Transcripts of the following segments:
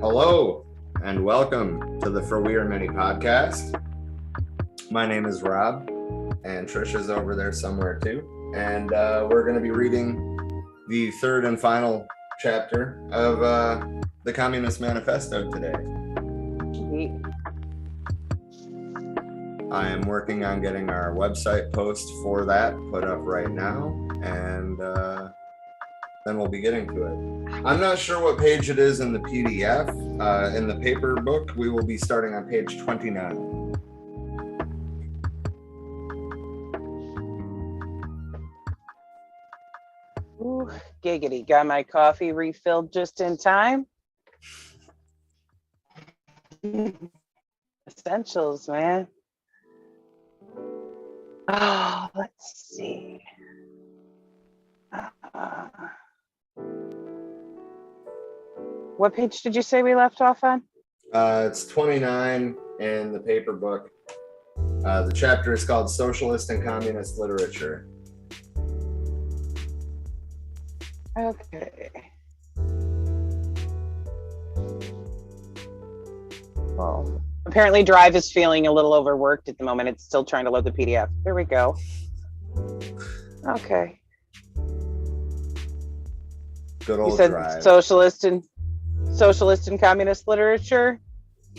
Hello, and welcome to the For We Are Many podcast. My name is Rob, and Trisha's over there somewhere too. And we're going to be reading the third and final chapter of the Communist Manifesto today. I am working on getting our website post for that put up right now, and then we'll be getting to it. I'm not sure what page it is in the PDF. In the paper book, we will be starting on page 29. Ooh, giggity. Got my coffee refilled just in time. Essentials, man. Oh, let's see. What page did you say we left off on? It's 29 in the paper book. The chapter is called Socialist and Communist Literature. Okay. Well, apparently Drive is feeling a little overworked at the moment. It's still trying to load the PDF. There we go. Okay. Good old you said Drive. Socialist and communist literature.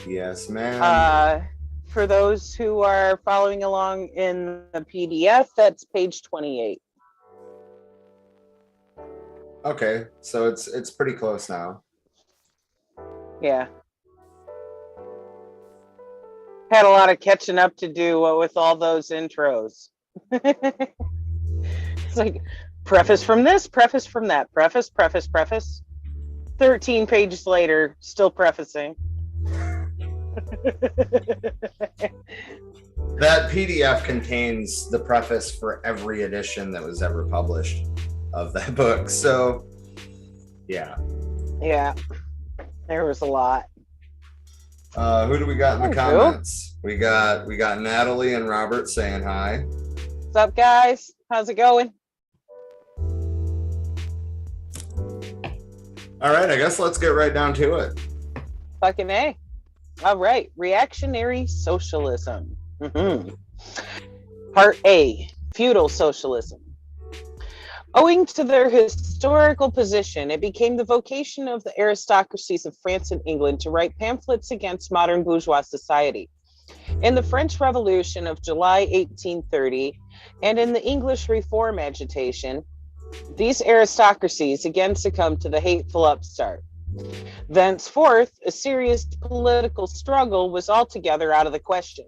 Yes, ma'am. For those who are following along in the PDF, that's page 28. Okay, so it's pretty close now. Yeah. Had a lot of catching up to do with all those intros. It's like Preface from this, preface from that, preface. 13 pages later, still prefacing. That PDF contains the preface for every edition that was ever published of that book. So, yeah. Yeah, there was a lot. Who do we got in the comments? We got Natalie and Robert saying hi. What's up, guys? How's it going? All right, I guess let's get right down to it. Fucking A. All right, reactionary socialism. Part A, feudal socialism. Owing to their historical position, it became the vocation of the aristocracies of France and England to write pamphlets against modern bourgeois society. In the French Revolution of July 1830 and in the English Reform agitation, these aristocracies again succumbed to the hateful upstart. Thenceforth, a serious political struggle was altogether out of the question.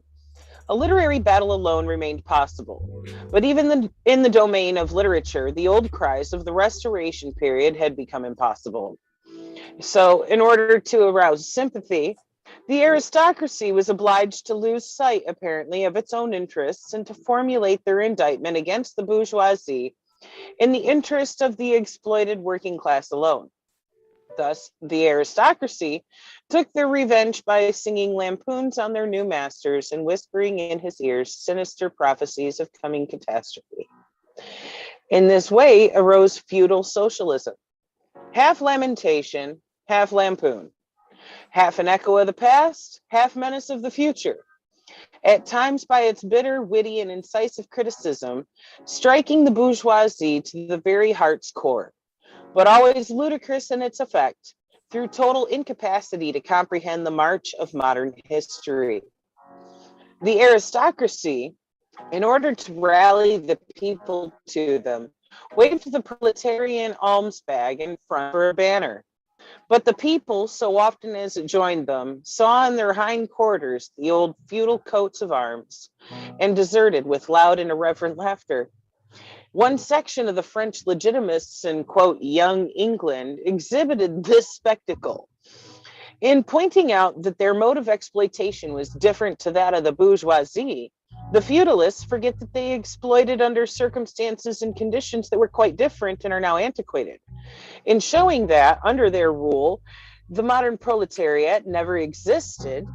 A literary battle alone remained possible, but even in the domain of literature, the old cries of the Restoration period had become impossible. So, in order to arouse sympathy, the aristocracy was obliged to lose sight, apparently, of its own interests and to formulate their indictment against the bourgeoisie in the interest of the exploited working class alone. Thus, the aristocracy took their revenge by singing lampoons on their new masters and whispering in his ears sinister prophecies of coming catastrophe. In this way arose feudal socialism, half lamentation, half lampoon, half an echo of the past, half menace of the future. At times by its bitter, witty, and incisive criticism, striking the bourgeoisie to the very heart's core, but always ludicrous in its effect, through total incapacity to comprehend the march of modern history. The aristocracy, in order to rally the people to them, waved the proletarian alms bag in front for a banner. But the people, so often as it joined them, saw in their hind quarters the old feudal coats of arms, and deserted with loud and irreverent laughter. One section of the French legitimists in, quote, Young England exhibited this spectacle. In pointing out that their mode of exploitation was different to that of the bourgeoisie, the feudalists forget that they exploited under circumstances and conditions that were quite different and are now antiquated. In showing that, under their rule, the modern proletariat never existed,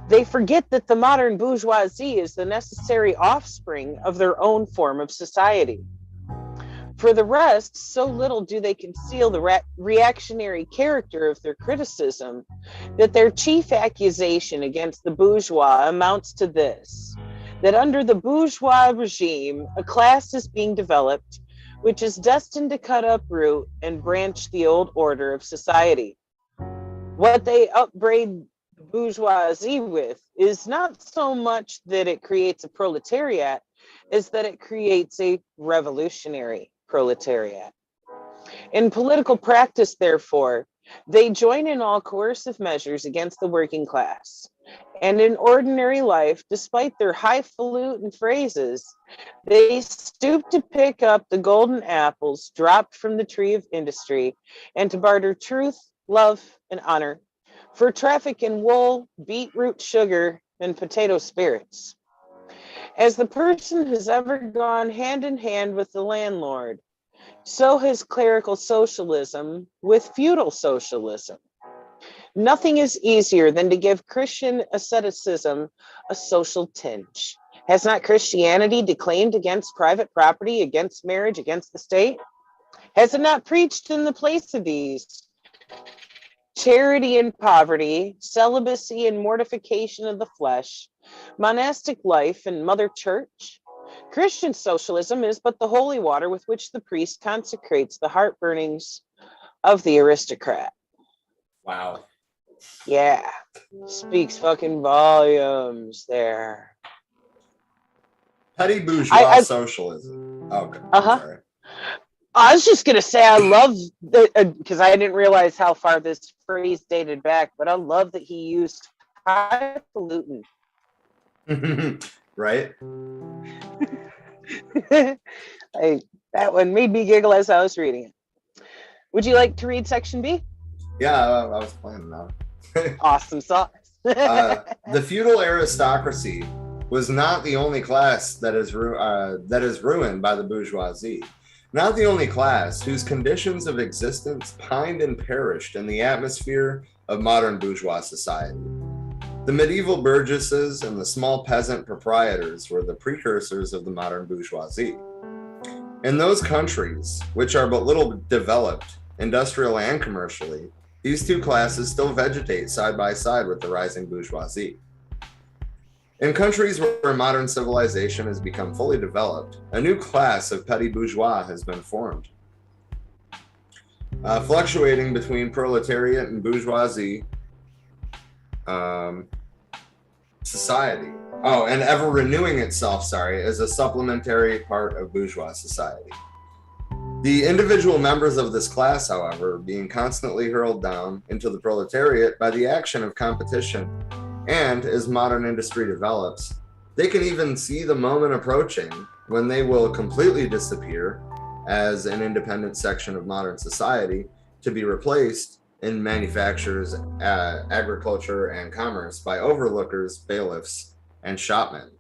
they forget that the modern bourgeoisie is the necessary offspring of their own form of society. For the rest, so little do they conceal the reactionary character of their criticism that their chief accusation against the bourgeois amounts to this, that under the bourgeois regime, a class is being developed which is destined to cut uproot and branch the old order of society. What they upbraid the bourgeoisie with is not so much that it creates a proletariat as that it creates a revolutionary proletariat. In political practice, therefore, they join in all coercive measures against the working class. And in ordinary life, despite their highfalutin phrases, they stoop to pick up the golden apples dropped from the tree of industry and to barter truth, love, and honor for traffic in wool, beetroot sugar, and potato spirits. As the person has ever gone hand in hand with the landlord, so has clerical socialism with feudal socialism. Nothing is easier than to give Christian asceticism a social tinge. Has not Christianity declaimed against private property, against marriage, against the state? Has it not preached in the place of these charity and poverty, celibacy and mortification of the flesh, monastic life and mother church? Christian socialism is but the holy water with which the priest consecrates the heart burnings of the aristocrat. Wow. Yeah, speaks fucking volumes there. Petty bourgeois socialism. Okay. Sorry. I was just gonna say I love because I didn't realize how far this phrase dated back, but I love that he used highfalutin. Right. That one made me giggle as I was reading it. Would you like to read section B? Yeah, I was planning on. Awesome sauce. The feudal aristocracy was not the only class that is ruined by the bourgeoisie. Not the only class whose conditions of existence pined and perished in the atmosphere of modern bourgeois society. The medieval burgesses and the small peasant proprietors were the precursors of the modern bourgeoisie. In those countries, which are but little developed, industrial and commercially, these two classes still vegetate side by side with the rising bourgeoisie. In countries where modern civilization has become fully developed, a new class of petty bourgeois has been formed. Fluctuating between proletariat and bourgeoisie society. Oh, and ever renewing itself, as a supplementary part of bourgeois society. The individual members of this class, however, being constantly hurled down into the proletariat by the action of competition, and as modern industry develops, they can even see the moment approaching when they will completely disappear as an independent section of modern society to be replaced in manufactures, agriculture, and commerce by overlookers, bailiffs, and shopmen.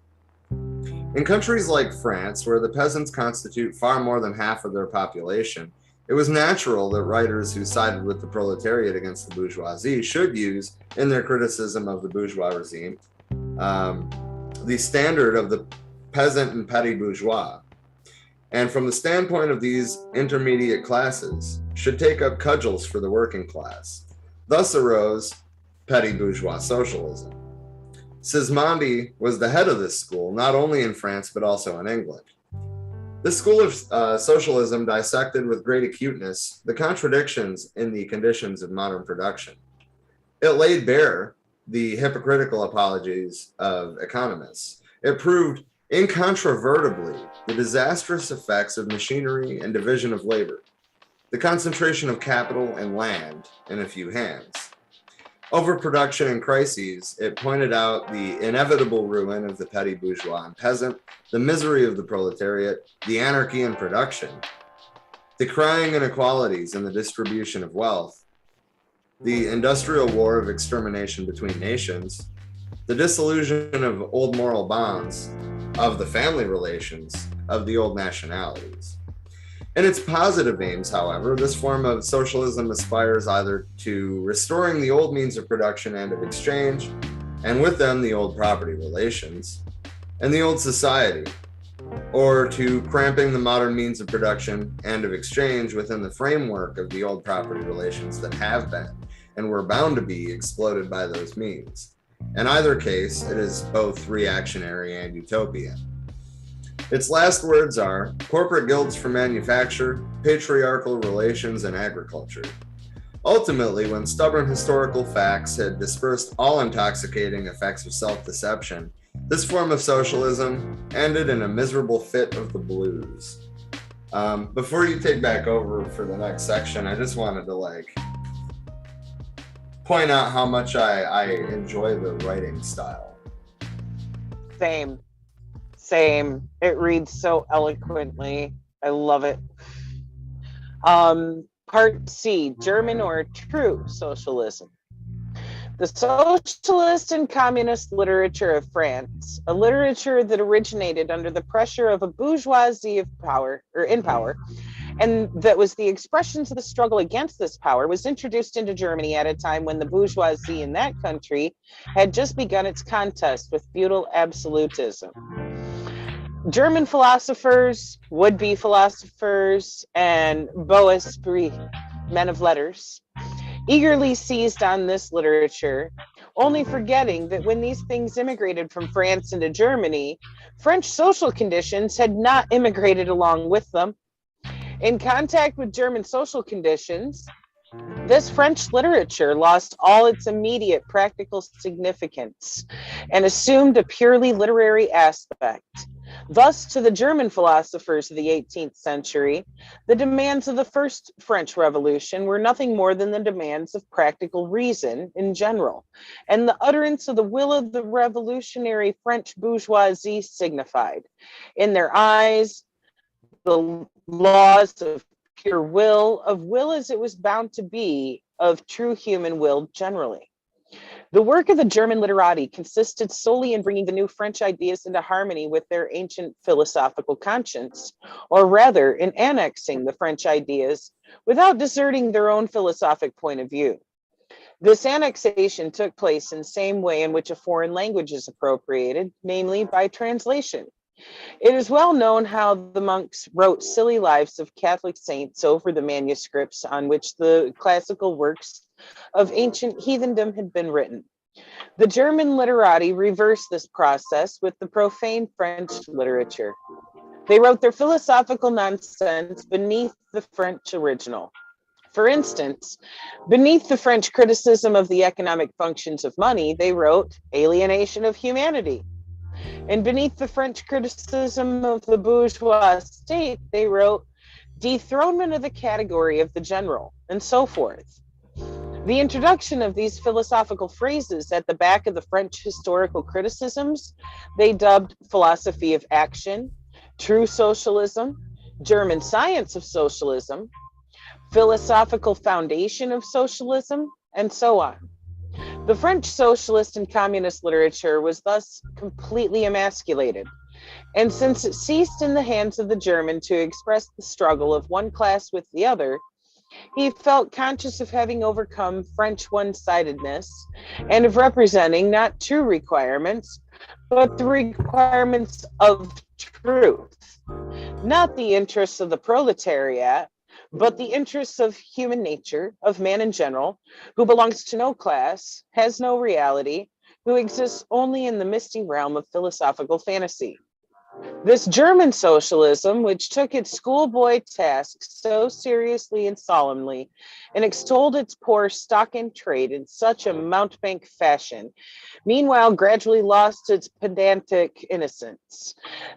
In countries like France, where the peasants constitute far more than half of their population, it was natural that writers who sided with the proletariat against the bourgeoisie should use, in their criticism of the bourgeois regime, the standard of the peasant and petty bourgeois. And from the standpoint of these intermediate classes, should take up cudgels for the working class. Thus arose petty bourgeois socialism. Sismondi was the head of this school, not only in France, but also in England. This school of socialism dissected with great acuteness the contradictions in the conditions of modern production. It laid bare the hypocritical apologies of economists. It proved incontrovertibly the disastrous effects of machinery and division of labor, the concentration of capital and land in a few hands. Overproduction and crises, it pointed out the inevitable ruin of the petty bourgeois and peasant, the misery of the proletariat, the anarchy in production, the crying inequalities in the distribution of wealth, the industrial war of extermination between nations, the disillusion of old moral bonds, of the family relations, of the old nationalities. In its positive aims, however, this form of socialism aspires either to restoring the old means of production and of exchange, and with them the old property relations, and the old society, or to cramping the modern means of production and of exchange within the framework of the old property relations that have been, and were bound to be, exploded by those means. In either case, it is both reactionary and utopian. Its last words are corporate guilds for manufacture, patriarchal relations, and agriculture. Ultimately, when stubborn historical facts had dispersed all intoxicating effects of self-deception, this form of socialism ended in a miserable fit of the blues. Before you take back over for the next section, I just wanted to point out how much I enjoy the writing style. Same. It reads so eloquently. I love it. Part C, German or true socialism. The socialist and communist literature of France, a literature that originated under the pressure of a bourgeoisie in power, and that was the expressions of the struggle against this power, was introduced into Germany at a time when the bourgeoisie in that country had just begun its contest with feudal absolutism. German philosophers, would-be philosophers, and beaux esprits, men of letters, eagerly seized on this literature, only forgetting that when these things immigrated from France into Germany, French social conditions had not immigrated along with them. In contact with German social conditions, this French literature lost all its immediate practical significance and assumed a purely literary aspect. Thus, to the German philosophers of the 18th century, the demands of the First French Revolution were nothing more than the demands of practical reason in general, and the utterance of the will of the revolutionary French bourgeoisie signified, in their eyes, the laws of pure will, of will as it was bound to be, of true human will generally. The work of the German literati consisted solely in bringing the new French ideas into harmony with their ancient philosophical conscience, or rather in annexing the French ideas without deserting their own philosophic point of view. This annexation took place in the same way in which a foreign language is appropriated, namely by translation. It is well known how the monks wrote silly lives of Catholic saints over the manuscripts on which the classical works of ancient heathendom had been written. The German literati reversed this process with the profane French literature. They wrote their philosophical nonsense beneath the French original. For instance, beneath the French criticism of the economic functions of money, they wrote alienation of humanity. And beneath the French criticism of the bourgeois state, they wrote dethronement of the category of the general, and so forth. The introduction of these philosophical phrases at the back of the French historical criticisms, they dubbed philosophy of action, true socialism, German science of socialism, philosophical foundation of socialism, and so on. The French socialist and communist literature was thus completely emasculated. And since it ceased in the hands of the German to express the struggle of one class with the other, he felt conscious of having overcome French one-sidedness and of representing not true requirements, but the requirements of truth, not the interests of the proletariat, but the interests of human nature, of man in general, who belongs to no class, has no reality, who exists only in the misty realm of philosophical fantasy. This German socialism, which took its schoolboy tasks so seriously and solemnly, and extolled its poor stock in trade in such a mountebank fashion, meanwhile gradually lost its pedantic innocence.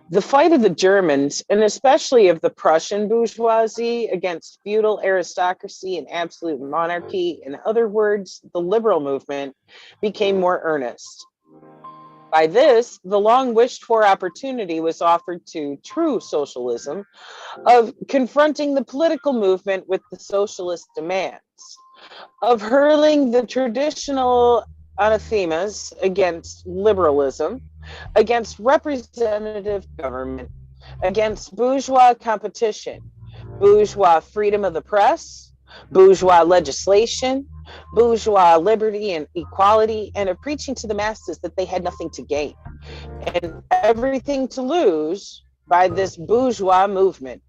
The fight of the Germans, and especially of the Prussian bourgeoisie, against feudal aristocracy and absolute monarchy, in other words, the liberal movement, became more earnest. By this, the long wished for opportunity was offered to true socialism of confronting the political movement with the socialist demands, of hurling the traditional anathemas against liberalism, against representative government, against bourgeois competition, bourgeois freedom of the press, bourgeois legislation, bourgeois liberty and equality, and of preaching to the masses that they had nothing to gain and everything to lose by this bourgeois movement.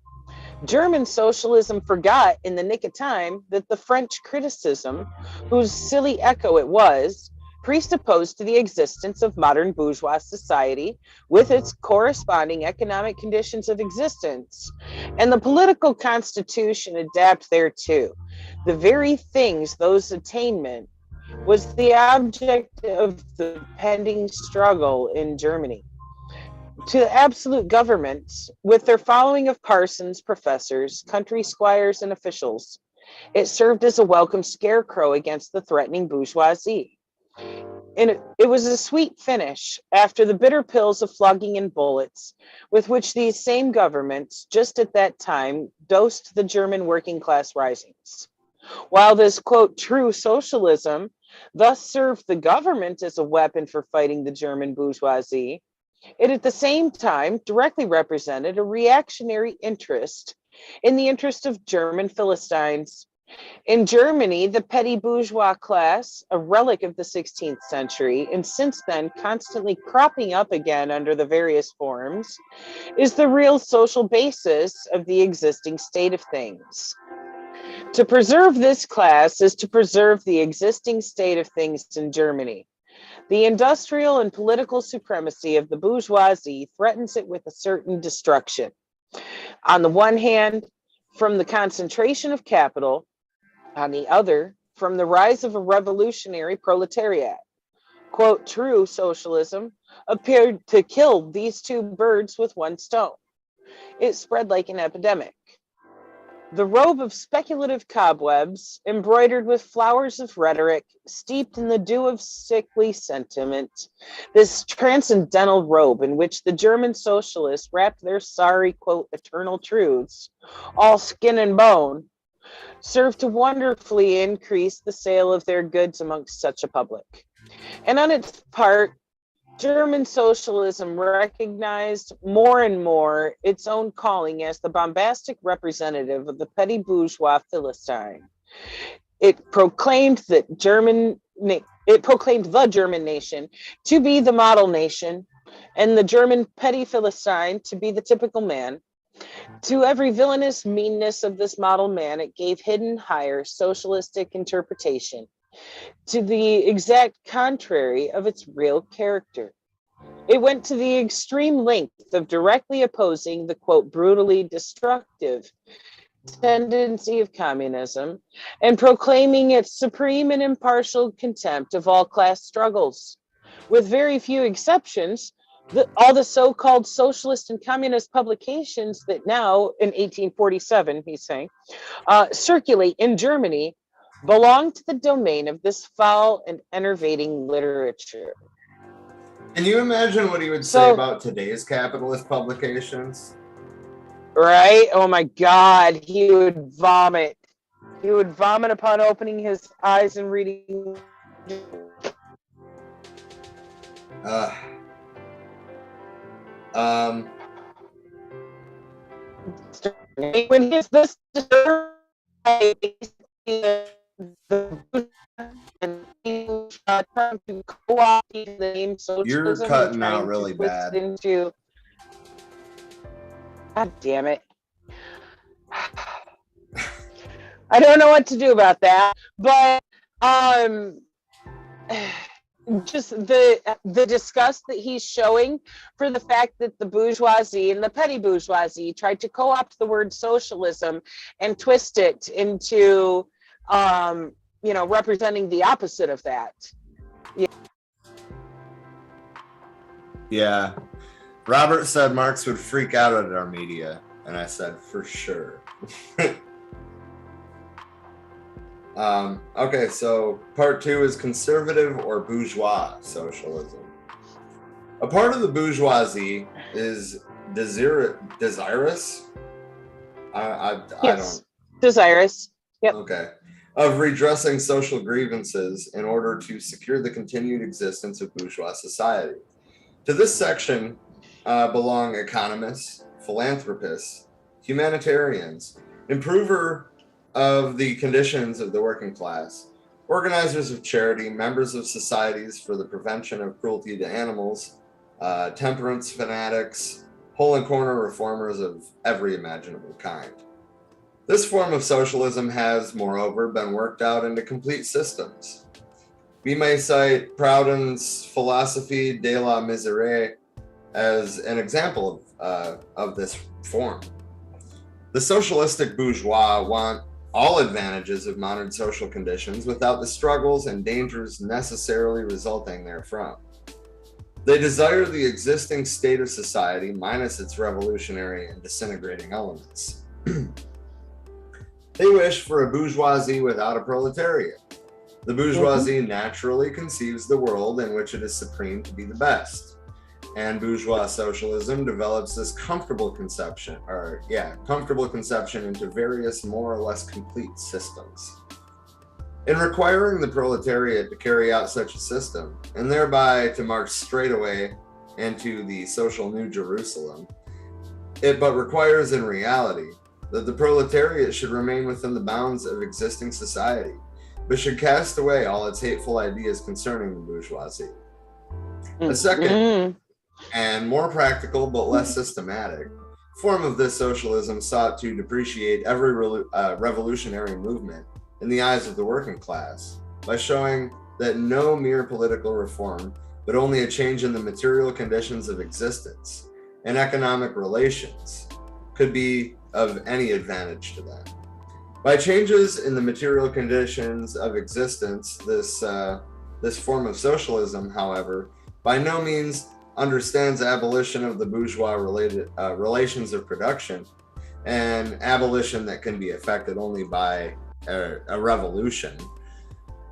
German socialism forgot in the nick of time that the French criticism, whose silly echo it was, presupposed to the existence of modern bourgeois society with its corresponding economic conditions of existence, and the political constitution adapt thereto. The very things those attainment was the object of the pending struggle in Germany. To absolute governments, with their following of parsons, professors, country squires, and officials, it served as a welcome scarecrow against the threatening bourgeoisie. And it was a sweet finish after the bitter pills of flogging and bullets with which these same governments, just at that time, dosed the German working class risings. While this, quote, true socialism thus served the government as a weapon for fighting the German bourgeoisie, it at the same time directly represented a reactionary interest in the interest of German Philistines. In Germany, the petty bourgeois class, a relic of the 16th century, and since then constantly cropping up again under the various forms, is the real social basis of the existing state of things. To preserve this class is to preserve the existing state of things in Germany. The industrial and political supremacy of the bourgeoisie threatens it with a certain destruction. On the one hand, from the concentration of capital, on the other, from the rise of a revolutionary proletariat. Quote, true socialism appeared to kill these two birds with one stone. It spread like an epidemic. The robe of speculative cobwebs, embroidered with flowers of rhetoric, steeped in the dew of sickly sentiment, this transcendental robe in which the German socialists wrapped their sorry, quote, eternal truths, all skin and bone, served to wonderfully increase the sale of their goods amongst such a public. And on its part, German socialism recognized more and more its own calling as the bombastic representative of the petty bourgeois Philistine. It proclaimed the German nation to be the model nation, and the German petty Philistine to be the typical man. To every villainous meanness of this model man, it gave hidden, higher socialistic interpretation, to the exact contrary of its real character. It went to the extreme length of directly opposing the, quote, brutally destructive tendency of communism and proclaiming its supreme and impartial contempt of all class struggles. With very few exceptions, all the so-called socialist and communist publications that now, in 1847, he's saying, circulate in Germany belong to the domain of this foul and enervating literature. Can you imagine what he would say about today's capitalist publications? Right? Oh my God, he would vomit. He would vomit upon opening his eyes and reading. When he's this and trying to co-opt the name socialism. You're cutting out really bad. God damn it. I don't know what to do about that, but just the disgust that he's showing for the fact that the bourgeoisie and the petty bourgeoisie tried to co-opt the word socialism and twist it into representing the opposite of that. Yeah. Robert said Marx would freak out at our media, and I said, for sure. Okay, so part 2 is conservative or bourgeois socialism. A part of the bourgeoisie is desirous. I don't. Desirous. Yep. Okay. Of redressing social grievances in order to secure the continued existence of bourgeois society. To this section belong economists, philanthropists, humanitarians, improver of the conditions of the working class, organizers of charity, members of societies for the prevention of cruelty to animals, temperance fanatics, hole and corner reformers of every imaginable kind. This form of socialism has, moreover, been worked out into complete systems. We may cite Proudhon's philosophy de la misère as an example of this form. The socialistic bourgeois want all advantages of modern social conditions without the struggles and dangers necessarily resulting therefrom. They desire the existing state of society minus its revolutionary and disintegrating elements. They wish for a bourgeoisie without a proletariat. The bourgeoisie naturally conceives the world in which it is supreme to be the best. And bourgeois socialism develops this comfortable conception into various more or less complete systems. In requiring the proletariat to carry out such a system, and thereby to march straightaway into the social New Jerusalem, it but requires in reality that the proletariat should remain within the bounds of existing society, but should cast away all its hateful ideas concerning the bourgeoisie. A second, and more practical but less systematic, form of this socialism sought to depreciate every revolutionary movement in the eyes of the working class by showing that no mere political reform, but only a change in the material conditions of existence and economic relations could be of any advantage to them. By changes in the material conditions of existence, this form of socialism, however, by no means understands abolition of the bourgeois relations of production, an abolition that can be effected only by a revolution,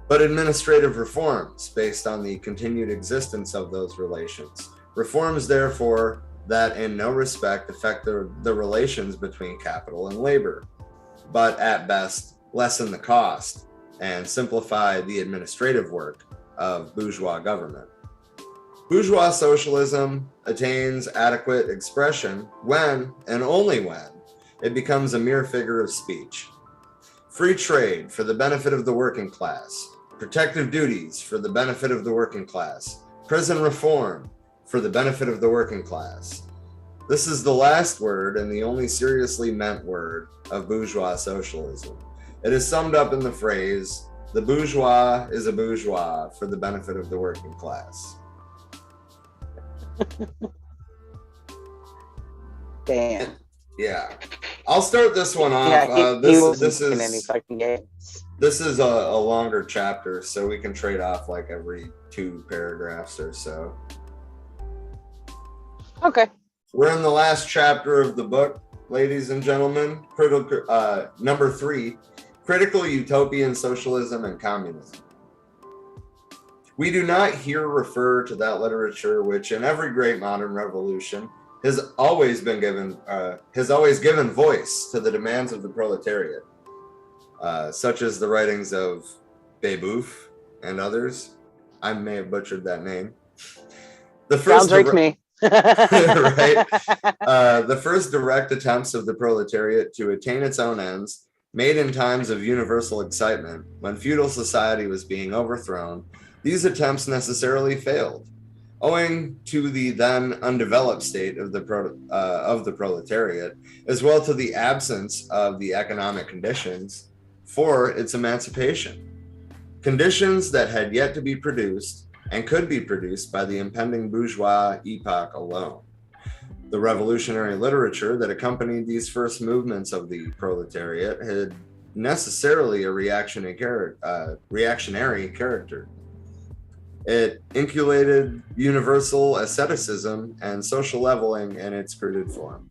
but administrative reforms based on the continued existence of those relations. Reforms, therefore, that in no respect affect the relations between capital and labor, but at best lessen the cost and simplify the administrative work of bourgeois government. Bourgeois socialism attains adequate expression when, and only when, it becomes a mere figure of speech. Free trade for the benefit of the working class, protective duties for the benefit of the working class, prison reform for the benefit of the working class. This is the last word and the only seriously meant word of bourgeois socialism. It is summed up in the phrase, "The bourgeois is a bourgeois for the benefit of the working class." Damn. Yeah. I'll start this one off. Yeah, he wasn't in any fucking games. This is a longer chapter, so we can trade off like every 2 paragraphs or so. Okay. We're in the last chapter of the book, ladies and gentlemen. Number 3, Critical Utopian Socialism and Communism. We do not here refer to that literature which, in every great modern revolution, has always given voice to the demands of the proletariat, such as the writings of Babeuf and others. I may have butchered that name. Sounds right to me. Right. The first direct attempts of the proletariat to attain its own ends, made in times of universal excitement, when feudal society was being overthrown, these attempts necessarily failed, owing to the then undeveloped state of the proletariat, as well to the absence of the economic conditions for its emancipation. Conditions that had yet to be produced and could be produced by the impending bourgeois epoch alone. The revolutionary literature that accompanied these first movements of the proletariat had necessarily a reactionary character. It inculcated universal asceticism and social leveling in its crude form.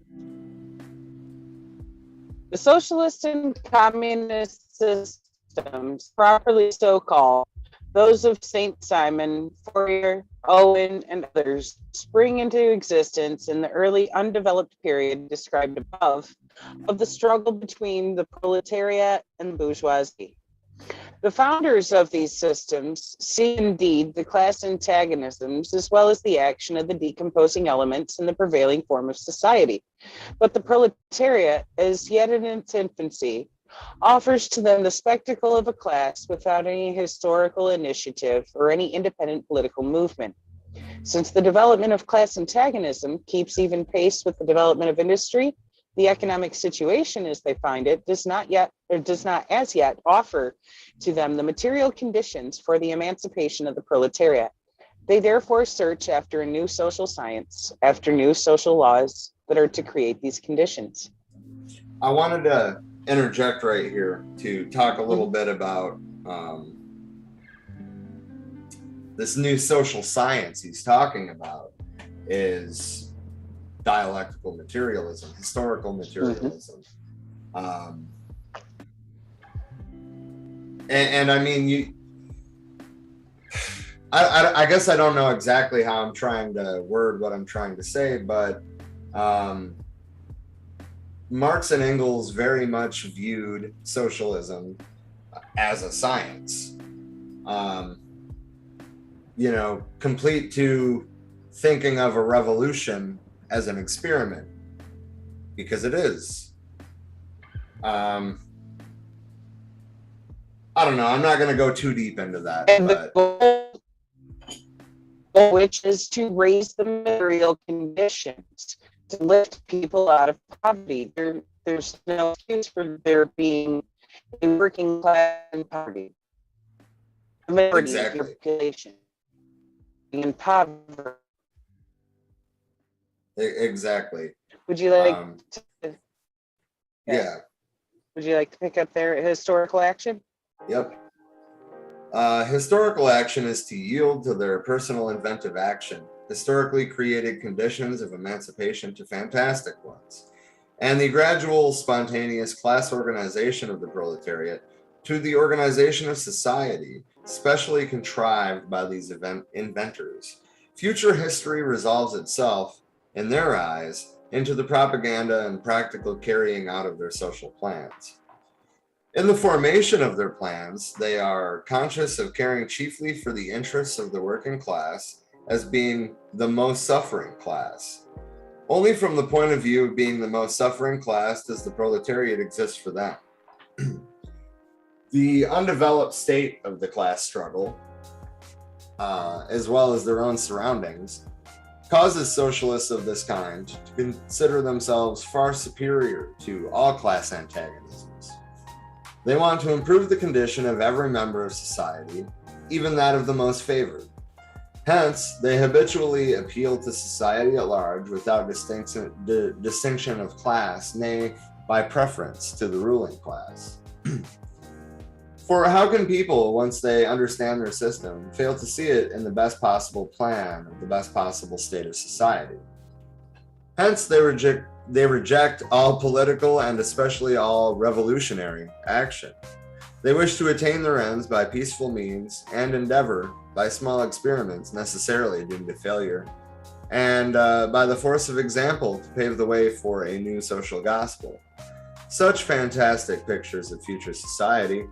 The socialist and communist systems, properly so called, those of St. Simon, Fourier, Owen, and others, spring into existence in the early undeveloped period described above of the struggle between the proletariat and bourgeoisie. The founders of these systems see indeed the class antagonisms as well as the action of the decomposing elements in the prevailing form of society. But the proletariat, as yet in its infancy, offers to them the spectacle of a class without any historical initiative or any independent political movement. Since the development of class antagonism keeps even pace with the development of industry, the economic situation as they find it does not as yet offer to them the material conditions for the emancipation of the proletariat. They therefore search after a new social science, after new social laws that are to create these conditions. I wanted to interject right here to talk a little bit about this new social science he's talking about is dialectical materialism, historical materialism. And I mean, I guess I don't know exactly how I'm trying to word what I'm trying to say, but Marx and Engels very much viewed socialism as a science, complete to thinking of a revolution as an experiment, because it is. I don't know. I'm not going to go too deep into that. And but... the goal, which is to raise the material conditions to lift people out of poverty. There's no excuse for there being a working class in poverty. The majority of your population in poverty. Exactly. Would you like yeah. Would you like to pick up their historical action? Yep. Historical action is to yield to their personal inventive action, historically created conditions of emancipation to fantastic ones, and the gradual spontaneous class organization of the proletariat to the organization of society, specially contrived by these inventors. Future history resolves itself, in their eyes, into the propaganda and practical carrying out of their social plans. In the formation of their plans, they are conscious of caring chiefly for the interests of the working class as being the most suffering class. Only from the point of view of being the most suffering class does the proletariat exist for them. The undeveloped state of the class struggle, as well as their own surroundings, causes socialists of this kind to consider themselves far superior to all class antagonisms. They want to improve the condition of every member of society, even that of the most favored. Hence, they habitually appeal to society at large without distinction of class, nay, by preference to the ruling class. For how can people, once they understand their system, fail to see it in the best possible plan of the best possible state of society? Hence, they reject all political and especially all revolutionary action. They wish to attain their ends by peaceful means and endeavor by small experiments necessarily doomed to failure, and by the force of example to pave the way for a new social gospel. Such fantastic pictures of future society,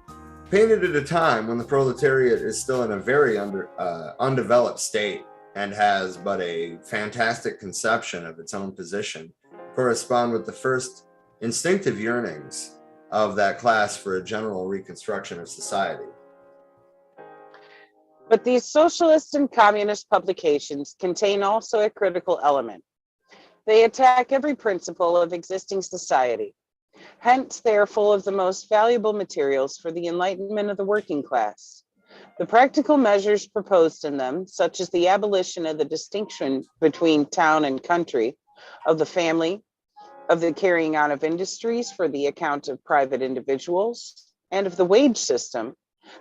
painted at a time when the proletariat is still in a very undeveloped state and has but a fantastic conception of its own position, correspond with the first instinctive yearnings of that class for a general reconstruction of society. But these socialist and communist publications contain also a critical element. They attack every principle of existing society. Hence, they are full of the most valuable materials for the enlightenment of the working class. The practical measures proposed in them, such as the abolition of the distinction between town and country, of the family, of the carrying on of industries for the account of private individuals, and of the wage system,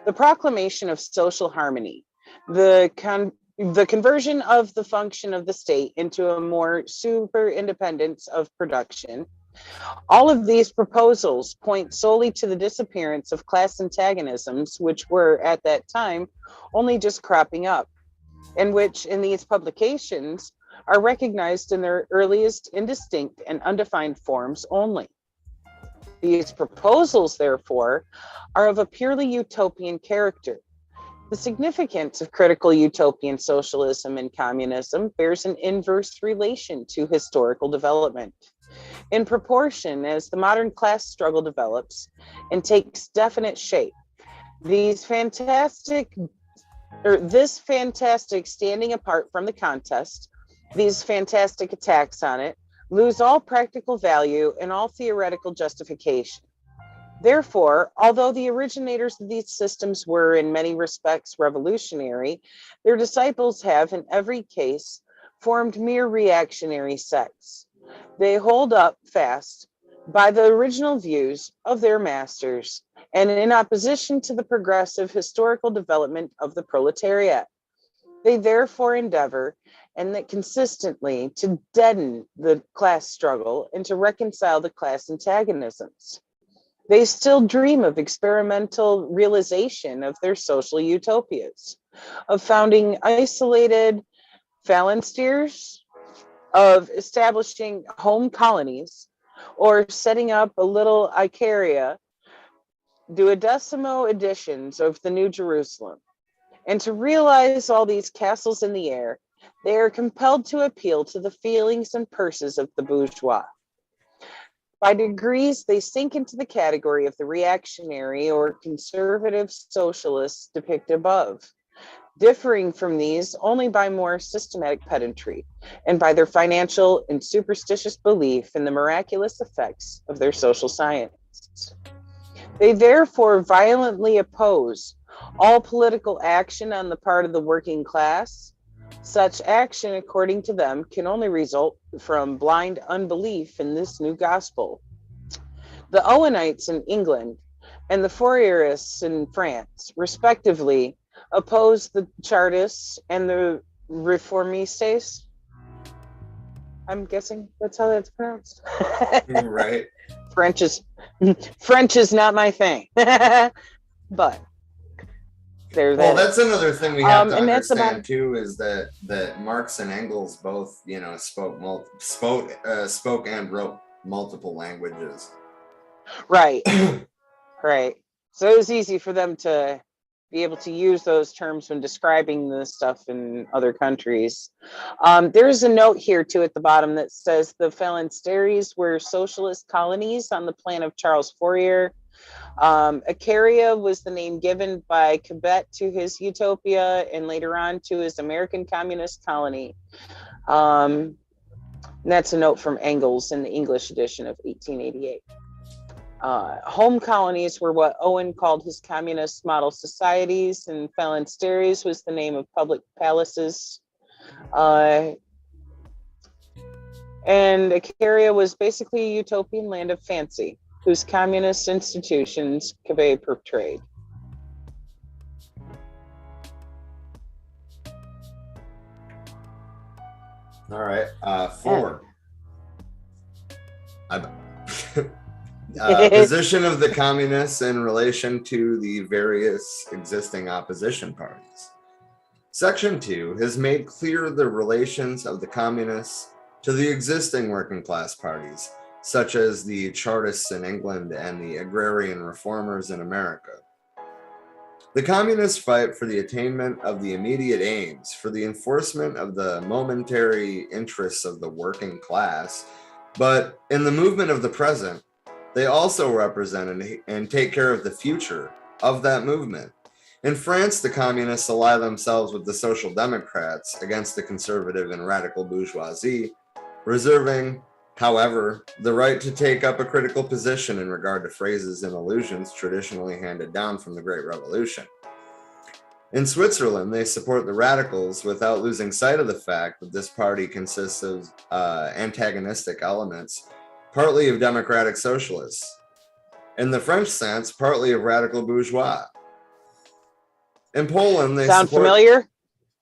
the proclamation of social harmony, the conversion of the function of the state into a more super independence of production. All of these proposals point solely to the disappearance of class antagonisms, which were at that time only just cropping up, and which in these publications are recognized in their earliest indistinct and undefined forms only. These proposals, therefore, are of a purely utopian character. The significance of critical utopian socialism and communism bears an inverse relation to historical development. In proportion as the modern class struggle develops and takes definite shape, this fantastic standing apart from the contest, these fantastic attacks on it, lose all practical value and all theoretical justification. Therefore, although the originators of these systems were in many respects revolutionary, their disciples have in every case formed mere reactionary sects. They hold up fast by the original views of their masters and in opposition to the progressive historical development of the proletariat. They therefore endeavor and that consistently to deaden the class struggle and to reconcile the class antagonisms. They still dream of experimental realization of their social utopias, of founding isolated phalansteres, of establishing home colonies, or setting up a little Icaria, duodecimo editions of the New Jerusalem. And to realize all these castles in the air, they are compelled to appeal to the feelings and purses of the bourgeois. By degrees, they sink into the category of the reactionary or conservative socialists depicted above, differing from these only by more systematic pedantry and by their financial and superstitious belief in the miraculous effects of their social science. They therefore violently oppose all political action on the part of the working class. Such action, according to them, can only result from blind unbelief in this new gospel. The Owenites in England and the Fourierists in France, respectively, opposed the Chartists and the Reformistes. I'm guessing that's how that's pronounced. Right. French is French is not my thing, but there Well, that that's is. another thing we have to And that's understand about too, is that Marx and Engels both, spoke and wrote multiple languages. right, right. So it was easy for them to be able to use those terms when describing this stuff in other countries. There's a note here too at the bottom that says the phalansteries were socialist colonies on the plan of Charles Fourier. Icaria was the name given by Quebec to his utopia and later on to his American communist colony. That's a note from Engels in the English edition of 1888. Home colonies were what Owen called his communist model societies, and phalansteries was the name of public palaces. And Icaria was basically a utopian land of fancy, whose communist institutions Quebec portrayed. All right. 4. Position of the communists in relation to the various existing opposition parties. Section 2 has made clear the relations of the communists to the existing working class parties, such as the Chartists in England and the agrarian reformers in America. The communists fight for the attainment of the immediate aims, for the enforcement of the momentary interests of the working class, but in the movement of the present, they also represent and take care of the future of that movement. In France, the communists ally themselves with the social democrats against the conservative and radical bourgeoisie, reserving, however, the right to take up a critical position in regard to phrases and allusions traditionally handed down from the Great Revolution. In Switzerland, they support the radicals without losing sight of the fact that this party consists of antagonistic elements, partly of democratic socialists. In the French sense, partly of radical bourgeois. In Poland, they Sound support... familiar?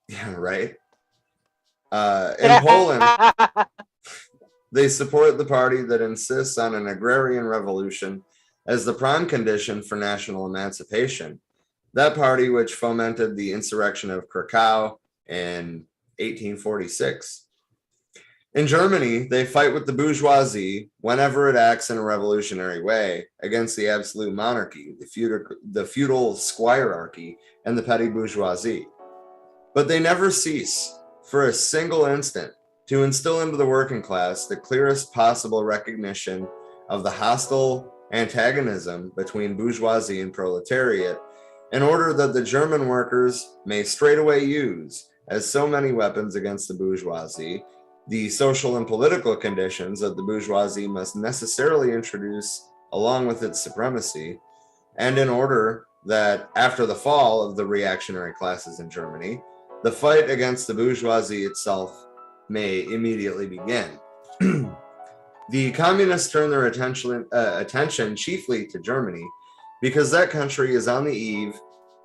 Yeah, right. In Poland, they support the party that insists on an agrarian revolution as the prime condition for national emancipation. That party which fomented the insurrection of Krakow in 1846. In Germany, they fight with the bourgeoisie whenever it acts in a revolutionary way against the absolute monarchy, the feudal squirearchy, and the petty bourgeoisie. But they never cease, for a single instant, to instill into the working class the clearest possible recognition of the hostile antagonism between bourgeoisie and proletariat, in order that the German workers may straightway use, as so many weapons against the bourgeoisie, the social and political conditions that the bourgeoisie must necessarily introduce along with its supremacy, and in order that after the fall of the reactionary classes in Germany, the fight against the bourgeoisie itself may immediately begin. The communists turn their attention chiefly to Germany because that country is on the eve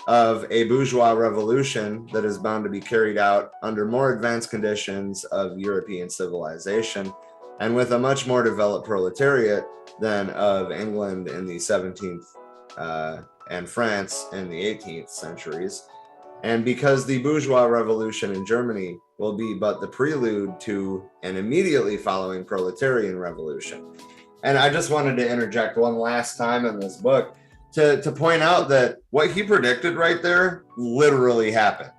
of a bourgeois revolution that is bound to be carried out under more advanced conditions of European civilization and with a much more developed proletariat than of England in the 17th and France in the 18th centuries. And because the bourgeois revolution in Germany will be but the prelude to an immediately following proletarian revolution. And I just wanted to interject one last time in this book to point out that what he predicted right there literally happened.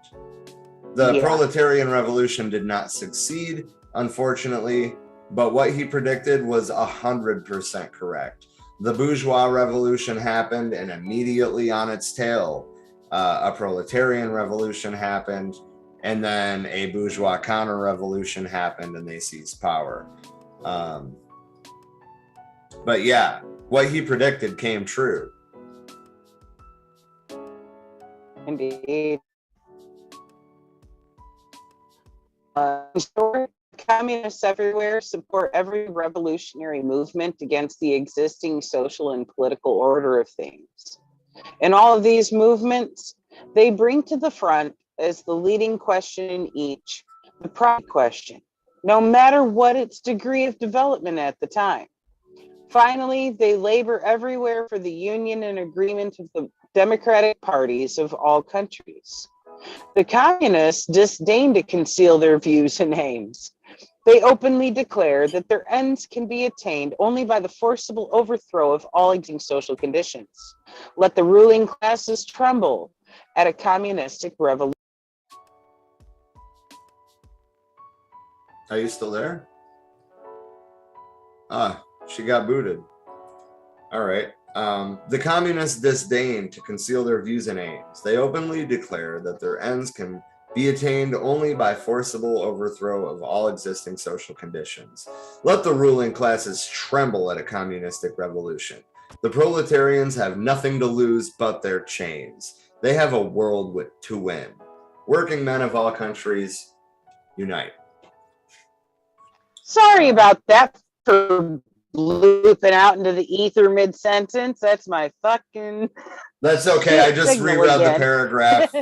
The proletarian revolution did not succeed, unfortunately, but what he predicted was 100% correct. The bourgeois revolution happened, and immediately on its tail, a proletarian revolution happened, and then a bourgeois counter-revolution happened, and they seized power. But yeah, what he predicted came true. Indeed. Communists everywhere support every revolutionary movement against the existing social and political order of things. In all of these movements, they bring to the front as the leading question in each, the pride question. no matter what its degree of development at the time. Finally, they labor everywhere for the union and agreement of the democratic parties of all countries. The communists disdain to conceal their views and aims. They openly declare that their ends can be attained only by the forcible overthrow of all existing social conditions. Let the ruling classes tremble at a communistic revolution. Are you still there? She got booted. All right. The communists disdain to conceal their views and aims. They openly declare that their ends can be attained only by forcible overthrow of all existing social conditions. Let the ruling classes tremble at a communistic revolution. The proletarians have nothing to lose but their chains. They have a world to win. Working men of all countries, unite. Sorry about that for looping out into the ether mid-sentence. That's my fucking... That's okay. I just reread the paragraph.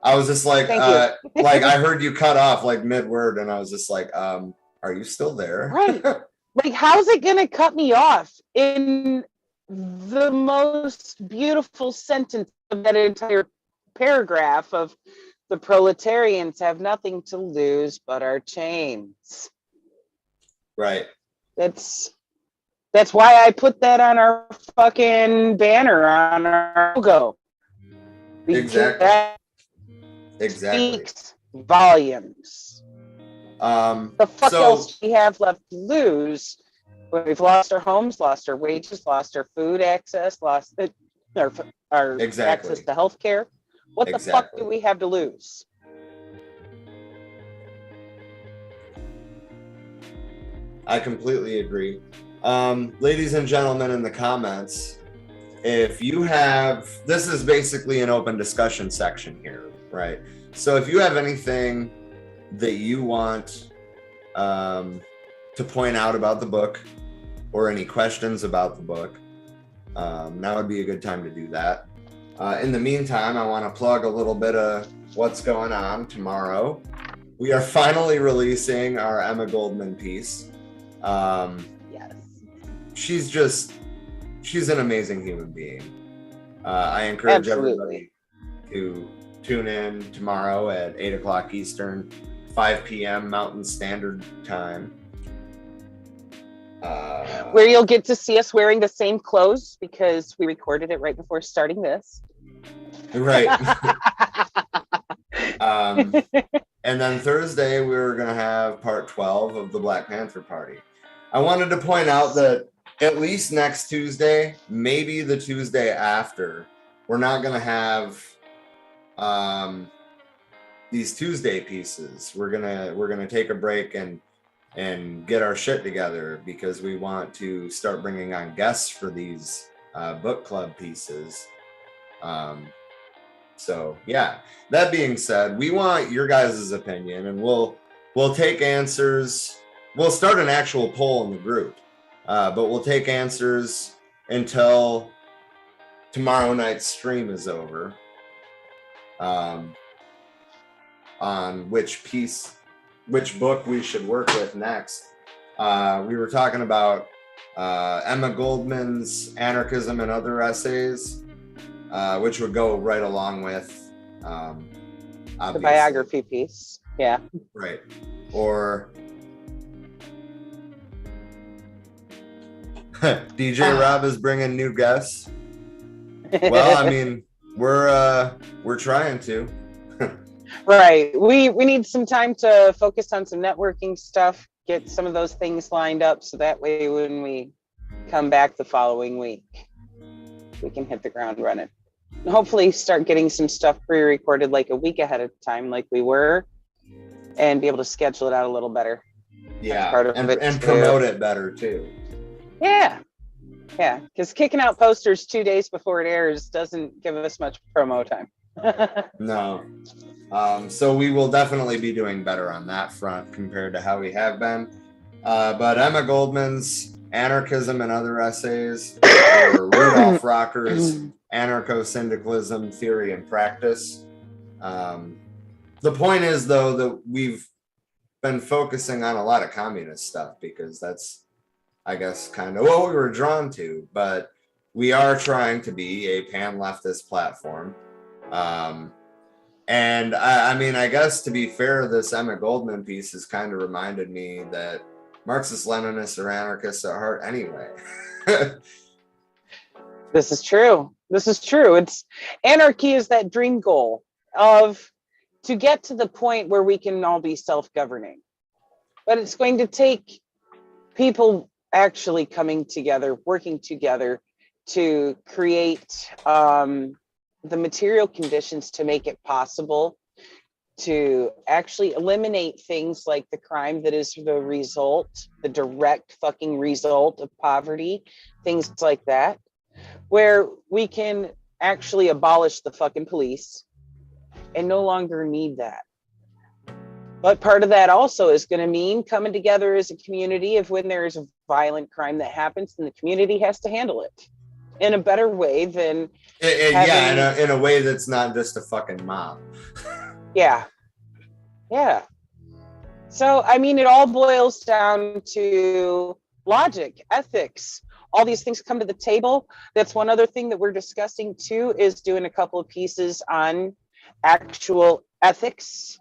I was just like, like I heard you cut off like mid-word, and I was just like, are you still there? Right. Like, how's it going to cut me off in the most beautiful sentence of that entire paragraph of the proletarians have nothing to lose but our chains. Right. That's why I put that on our fucking banner, on our logo. Exactly. That speaks volumes. The fuck else do we have left to lose? We've lost our homes, lost our wages, lost our food access, lost our access to healthcare. What the fuck do we have to lose? I completely agree. Ladies and gentlemen in the comments, if you have, this is basically an open discussion section here, right? So if you have anything that you want to point out about the book or any questions about the book, now would be a good time to do that. In the meantime, I want to plug a little bit of what's going on tomorrow. We are finally releasing our Emma Goldman piece. Yes. She's an amazing human being. I encourage everybody to tune in tomorrow at 8 o'clock Eastern, 5 p.m. Mountain Standard Time. Where you'll get to see us wearing the same clothes because we recorded it right before starting this. Right. And then Thursday, we're going to have part 12 of the Black Panther Party. I wanted to point out that at least next Tuesday, maybe the Tuesday after, we're not going to have these Tuesday pieces. We're gonna take a break and get our shit together because we want to start bringing on guests for these book club pieces. So yeah, that being said, we want your guys' opinion, and we'll take answers. We'll start an actual poll in the group, but we'll take answers until tomorrow night's stream is over, on which book we should work with next. We were talking about Emma Goldman's Anarchism and Other Essays, which would go right along with the biography piece. Yeah. Right. Or DJ Rob is bringing new guests. Well, I mean, we're trying to. Right. We need some time to focus on some networking stuff, get some of those things lined up, so that way when we come back the following week, we can hit the ground running. And hopefully start getting some stuff pre-recorded like a week ahead of time like we were, and be able to schedule it out a little better. Yeah, and promote it better too. Yeah, because kicking out posters 2 days before it airs doesn't give us much promo time. No. So we will definitely be doing better on that front compared to how we have been. But Emma Goldman's Anarchism and Other Essays, or Rudolf Rocker's Anarcho-Syndicalism Theory and Practice. The point is, though, that been focusing on a lot of communist stuff because that's, I guess, kind of what we were drawn to. But we are trying to be a pan-leftist platform. And I mean, I guess to be fair, this Emma Goldman piece has kind of reminded me that Marxist Leninists are anarchists at heart anyway. This is true. This is true. It's anarchy is that dream goal of to get to the point where we can all be self-governing. But it's going to take people actually coming together, working together to create the material conditions to make it possible to actually eliminate things like the crime that is the result, the direct fucking result of poverty, things like that, where we can actually abolish the fucking police and no longer need that. But part of that also is going to mean coming together as a community. If when there is a violent crime that happens, then the community has to handle it in a better way than yeah, in a way that's not just a fucking mob. Yeah. So, I mean, it all boils down to logic, ethics, all these things come to the table. That's one other thing that we're discussing too, is doing a couple of pieces on actual ethics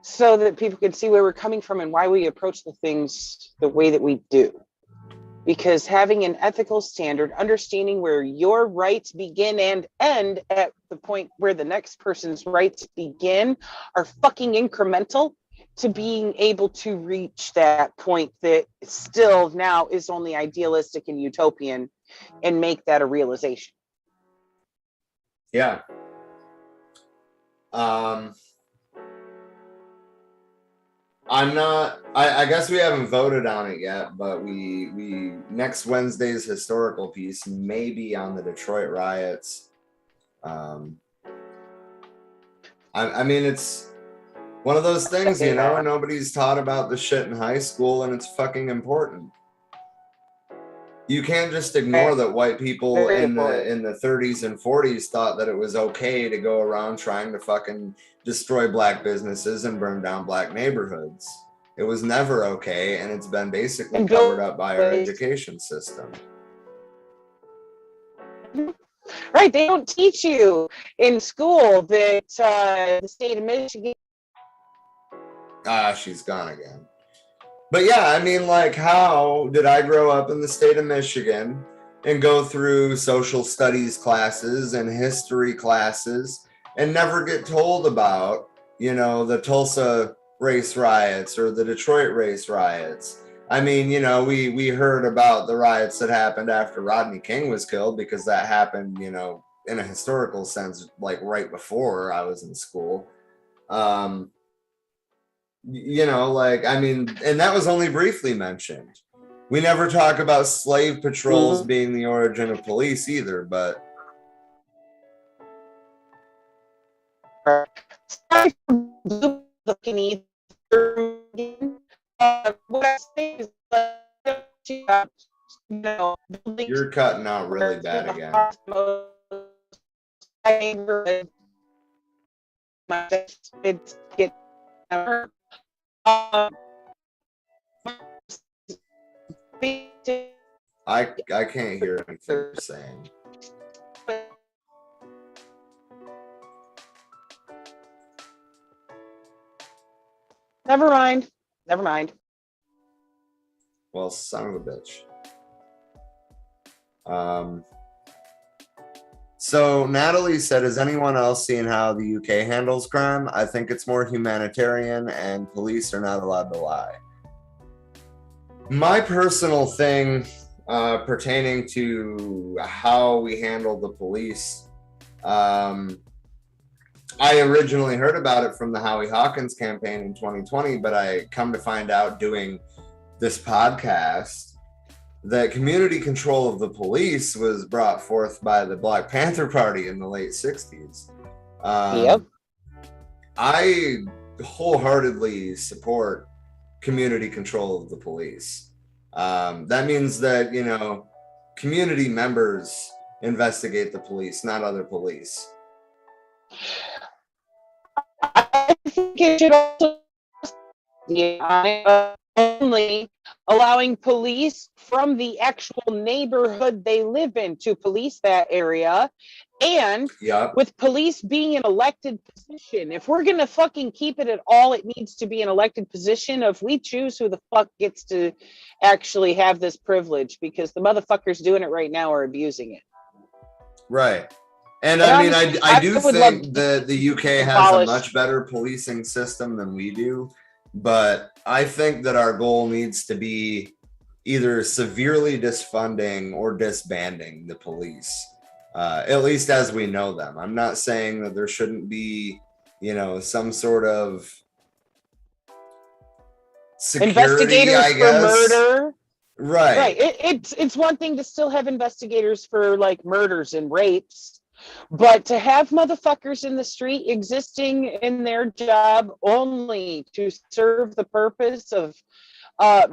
so that people can see where we're coming from and why we approach the things the way that we do. Because having an ethical standard, understanding where your rights begin and end at the point where the next person's rights begin are fucking incremental to being able to reach that point that still now is only idealistic and utopian and make that a realization. Yeah. I guess we haven't voted on it yet, but we next Wednesday's historical piece may be on the Detroit riots. I mean, it's one of those things, you know, nobody's taught about the shit in high school, and it's fucking important. You can't just ignore that white people in the 30s and 40s thought that it was okay to go around trying to fucking destroy black businesses and burn down black neighborhoods. It was never okay, and it's been basically covered up by our education system. Right, they don't teach you in school that the state of Michigan. She's gone again. But yeah, I mean, like, how did I grow up in the state of Michigan and go through social studies classes and history classes and never get told about, you know, the Tulsa race riots or the Detroit race riots? I mean, you know, we heard about the riots that happened after Rodney King was killed because that happened, you know, in a historical sense, like right before I was in school. You know, like, I mean, and that was only briefly mentioned. We never talk about slave patrols being the origin of police either, but you're cutting out really bad again. I can't hear anything you're saying. Never mind. Well, son of a bitch. So Natalie said, is anyone else seeing how the UK handles crime? I think it's more humanitarian and police are not allowed to lie. My personal thing pertaining to how we handle the police, I originally heard about it from the Howie Hawkins campaign in 2020, but I come to find out doing this podcast that community control of the police was brought forth by the Black Panther Party in the late 60s. Yep. I wholeheartedly support community control of the police. That means that, you know, community members investigate the police, not other police. I think it should also only allowing police from the actual neighborhood they live in to police that area, and with police being an elected position. If we're gonna fucking keep it at all, it needs to be an elected position. If we choose who the fuck gets to actually have this privilege, because the motherfuckers doing it right now are abusing it. Right. And I mean, I do think the UK has a much better policing system than we do, but I think that our goal needs to be either severely disfunding or disbanding the police, at least as we know them. I'm not saying that there shouldn't be, you know, some sort of security, investigators I guess. For murder. Right. It's one thing to still have investigators for like murders and rapes, but to have motherfuckers in the street existing in their job only to serve the purpose of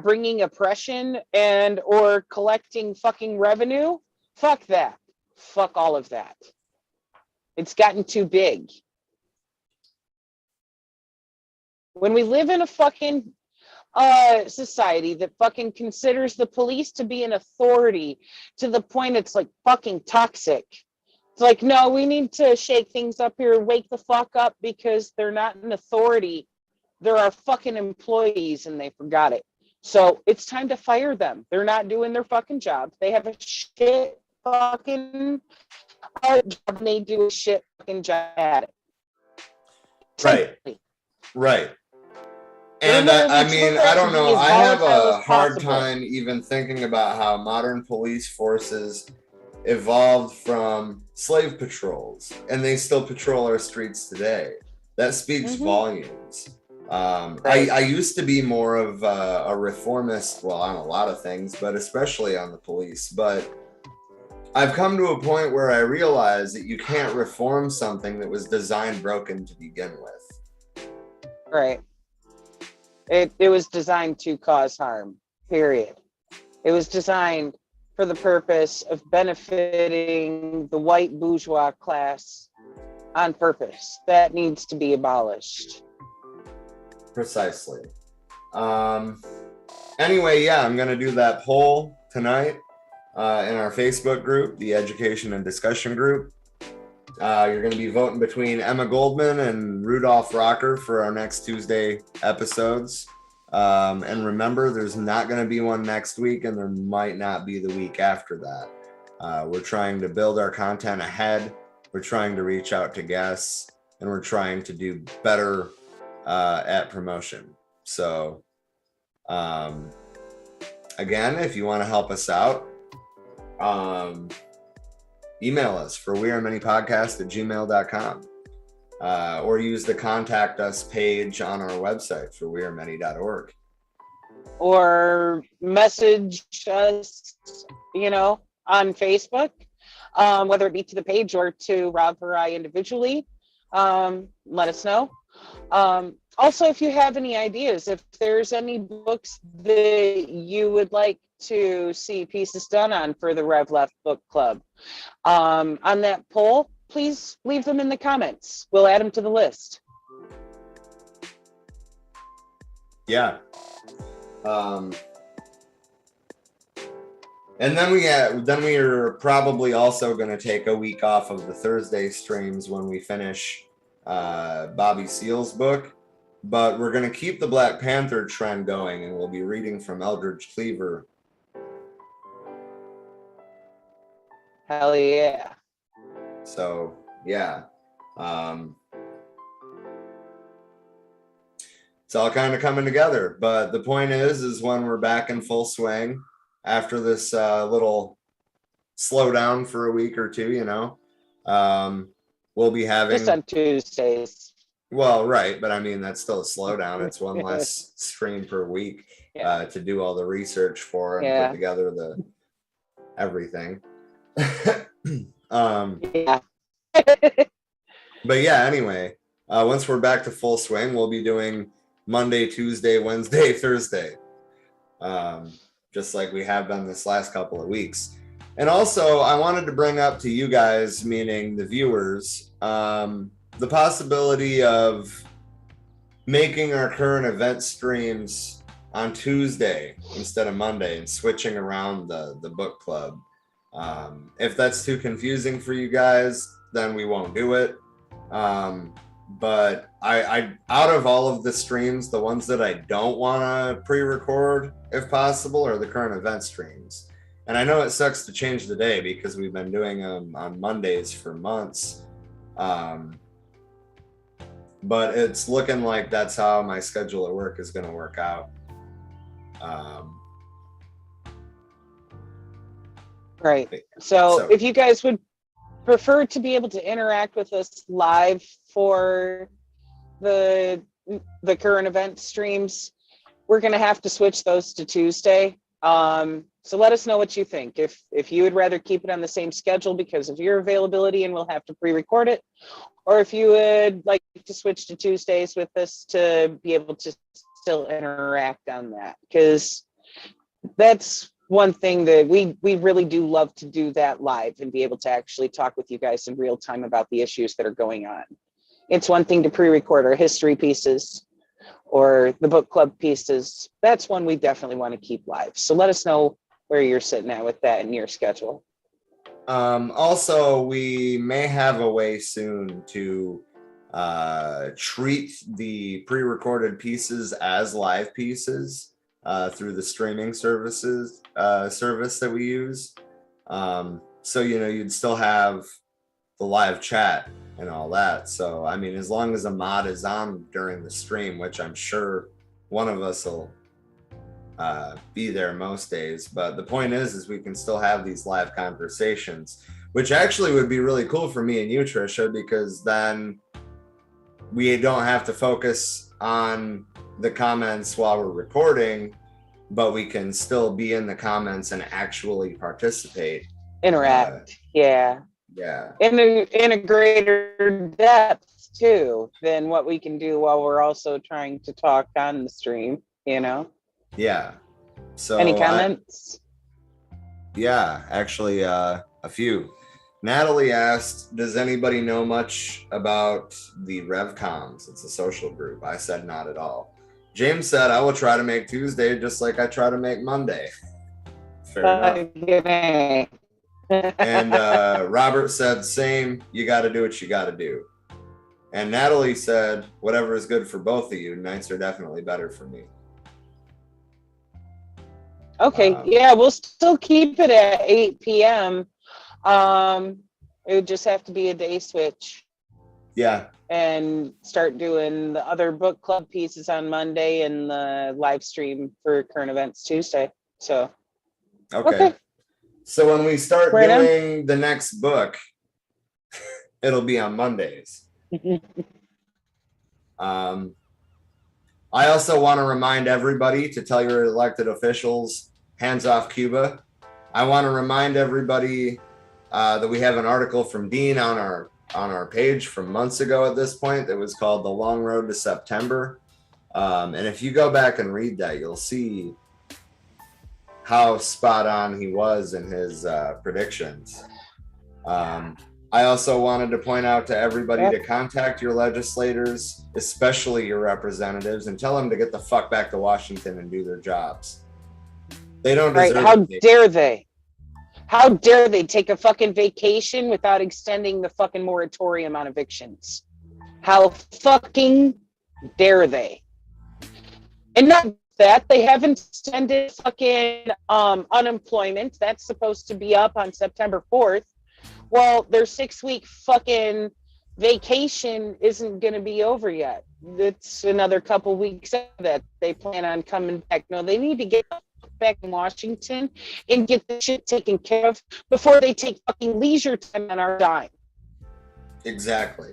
bringing oppression and or collecting fucking revenue, fuck that. Fuck all of that. It's gotten too big. When we live in a fucking society that fucking considers the police to be an authority to the point it's like fucking toxic. It's like, no, we need to shake things up here, wake the fuck up, because they're not an authority. They're our fucking employees and they forgot it. So it's time to fire them. They're not doing their fucking job. They have a shit fucking job and they do a shit fucking job at it. Right. And I mean, I don't know. I have a hard time even thinking about how modern police forces evolved from slave patrols, and they still patrol our streets today. That speaks volumes. I used to be more of a reformist, well, on a lot of things, but especially on the police. But I've come to a point where I realize that you can't reform something that was designed broken to begin with. Right. It was designed to cause harm, period. It was designed for the purpose of benefiting the white bourgeois class on purpose. That needs to be abolished. Precisely. Anyway, yeah, I'm going to do that poll tonight in our Facebook group, the Education and Discussion group. You're going to be voting between Emma Goldman and Rudolph Rocker for our next Tuesday episodes. And remember, there's not going to be one next week, and there might not be the week after that. We're trying to build our content ahead. We're trying to reach out to guests, and we're trying to do better at promotion. So, again, if you want to help us out, email us for wearemanypodcast@gmail.com, or use the contact us page on our website for wearemany.org. Or message us, on Facebook, whether it be to the page or to Rob or I individually. Let us know. Also, if you have any ideas, if there's any books that you would like to see pieces done on for the Rev Left Book Club, on that poll, please leave them in the comments. We'll add them to the list. Yeah. And then we are probably also going to take a week off of the Thursday streams when we finish Bobby Seale's book, but we're going to keep the Black Panther trend going, and we'll be reading from Eldridge Cleaver. Hell yeah. So yeah, it's all kind of coming together. But the point is when we're back in full swing after this little slowdown for a week or two, we'll be having just on Tuesdays. Well, right, but I mean that's still a slowdown. It's one less stream per week to do all the research for and put together the everything. Yeah. But yeah, anyway, once we're back to full swing, we'll be doing Monday, Tuesday, Wednesday, Thursday, just like we have been this last couple of weeks. And also, I wanted to bring up to you guys, meaning the viewers, the possibility of making our current event streams on Tuesday instead of Monday and switching around the book club. If that's too confusing for you guys, then we won't do it. But I out of all of the streams, the ones that I don't want to pre-record if possible are the current event streams. And I know it sucks to change the day because we've been doing them on Mondays for months. But it's looking like that's how my schedule at work is going to work out. Right. So if you guys would prefer to be able to interact with us live for the current event streams, we're going to have to switch those to Tuesday. So let us know what you think. If you would rather keep it on the same schedule because of your availability and we'll have to pre-record it, or if you would like to switch to Tuesdays with us to be able to still interact on that, because that's one thing that we really do love to do, that live and be able to actually talk with you guys in real time about the issues that are going on. It's one thing to pre-record our history pieces or the book club pieces. That's one we definitely want to keep live. So let us know where you're sitting at with that in your schedule. Also, we may have a way soon to treat the pre-recorded pieces as live pieces through the streaming service that we use. So, you'd still have the live chat and all that. So, I mean, as long as a mod is on during the stream, which I'm sure one of us will be there most days, but the point is we can still have these live conversations, which actually would be really cool for me and you, Trisha, because then we don't have to focus on the comments while we're recording, but we can still be in the comments and actually participate, interact. Yeah in a greater depth too than what we can do while we're also trying to talk on the stream. Yeah. So any comments? Actually, a few. Natalie asked, does anybody know much about the RevComs? It's a social group. I said not at all. James said, I will try to make Tuesday just like I try to make Monday. Fair enough. And Robert said, same, you got to do what you got to do. And Natalie said, whatever is good for both of you, nights are definitely better for me. Okay, we'll still keep it at 8 p.m. It would just have to be a day switch. Yeah. And start doing the other book club pieces on Monday and the live stream for current events Tuesday. So. Okay. So when we start doing the next book, it'll be on Mondays. I also want to remind everybody to tell your elected officials, hands off Cuba. I want to remind everybody that we have an article from Dean on our page from months ago at this point that was called The Long Road to September. And if you go back and read that, you'll see how spot on he was in his predictions. I also wanted to point out to everybody to contact your legislators, especially your representatives, and tell them to get the fuck back to Washington and do their jobs. They don't deserve it. How dare they? How dare they take a fucking vacation without extending the fucking moratorium on evictions? How fucking dare they? And not that, they haven't extended fucking unemployment. That's supposed to be up on September 4th. Well, their 6-week fucking vacation isn't going to be over yet. It's another couple weeks that they plan on coming back. No, they need to get back in Washington and get the shit taken care of before they take fucking leisure time on our dime. Exactly.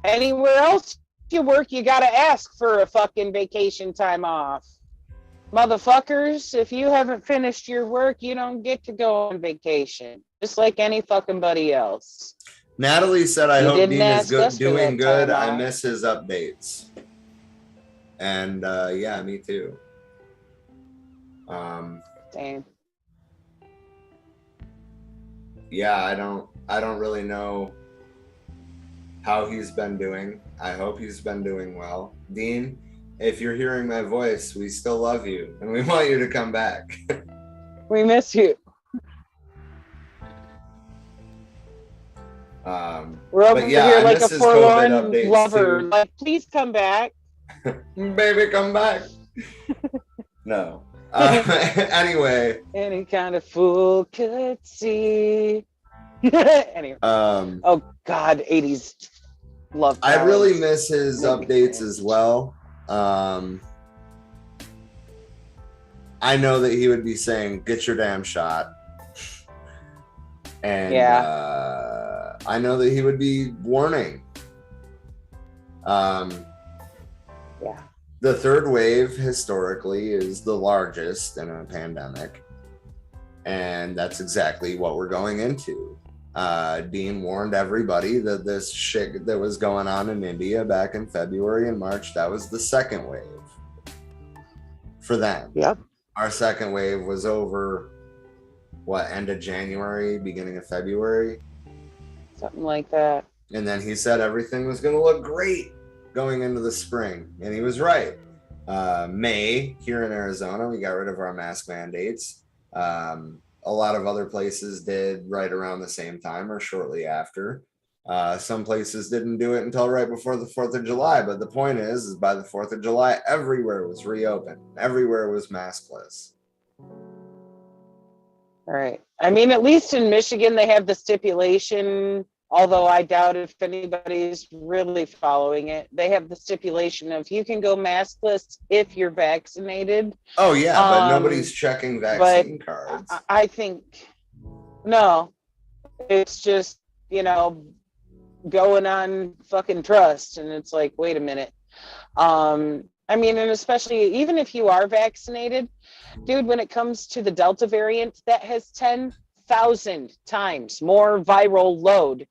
Anywhere else you work, you got to ask for a fucking vacation time off. Motherfuckers, if you haven't finished your work, you don't get to go on vacation, just like any fucking buddy else. Natalie said, I hope Dean is doing good. I miss his updates. And yeah, me too. Same. Yeah, I don't really know how he's been doing. I hope he's been doing well. Dean, if you're hearing my voice, we still love you and we want you to come back. We miss you. We're over here like a forlorn lover. Too. Like, please come back. Baby, come back. No. Anyway. Any kind of fool could see. Anyway. Oh God, 80s love. I really miss his updates as well. I know that he would be saying, "Get your damn shot," and I know that he would be warning. The third wave historically is the largest in a pandemic, and that's exactly what we're going into. Dean warned everybody that this shit that was going on in India back in February and March, that was the second wave for them. Yep. Our second wave was over, end of January, beginning of February? Something like that. And then he said everything was going to look great going into the spring. And he was right. May, here in Arizona, we got rid of our mask mandates. A lot of other places did right around the same time or shortly after. Some places didn't do it until right before the 4th of July. But the point is by the 4th of July, everywhere was reopened. Everywhere was maskless. All right. I mean, at least in Michigan, they have the stipulation, although I doubt if anybody's really following it. They have the stipulation of you can go maskless if you're vaccinated. Oh, yeah, but nobody's checking vaccine cards. I think, no, it's just, going on fucking trust. And it's like, wait a minute. I mean, and especially even if you are vaccinated, dude, when it comes to the Delta variant, that has 10,000 times more viral load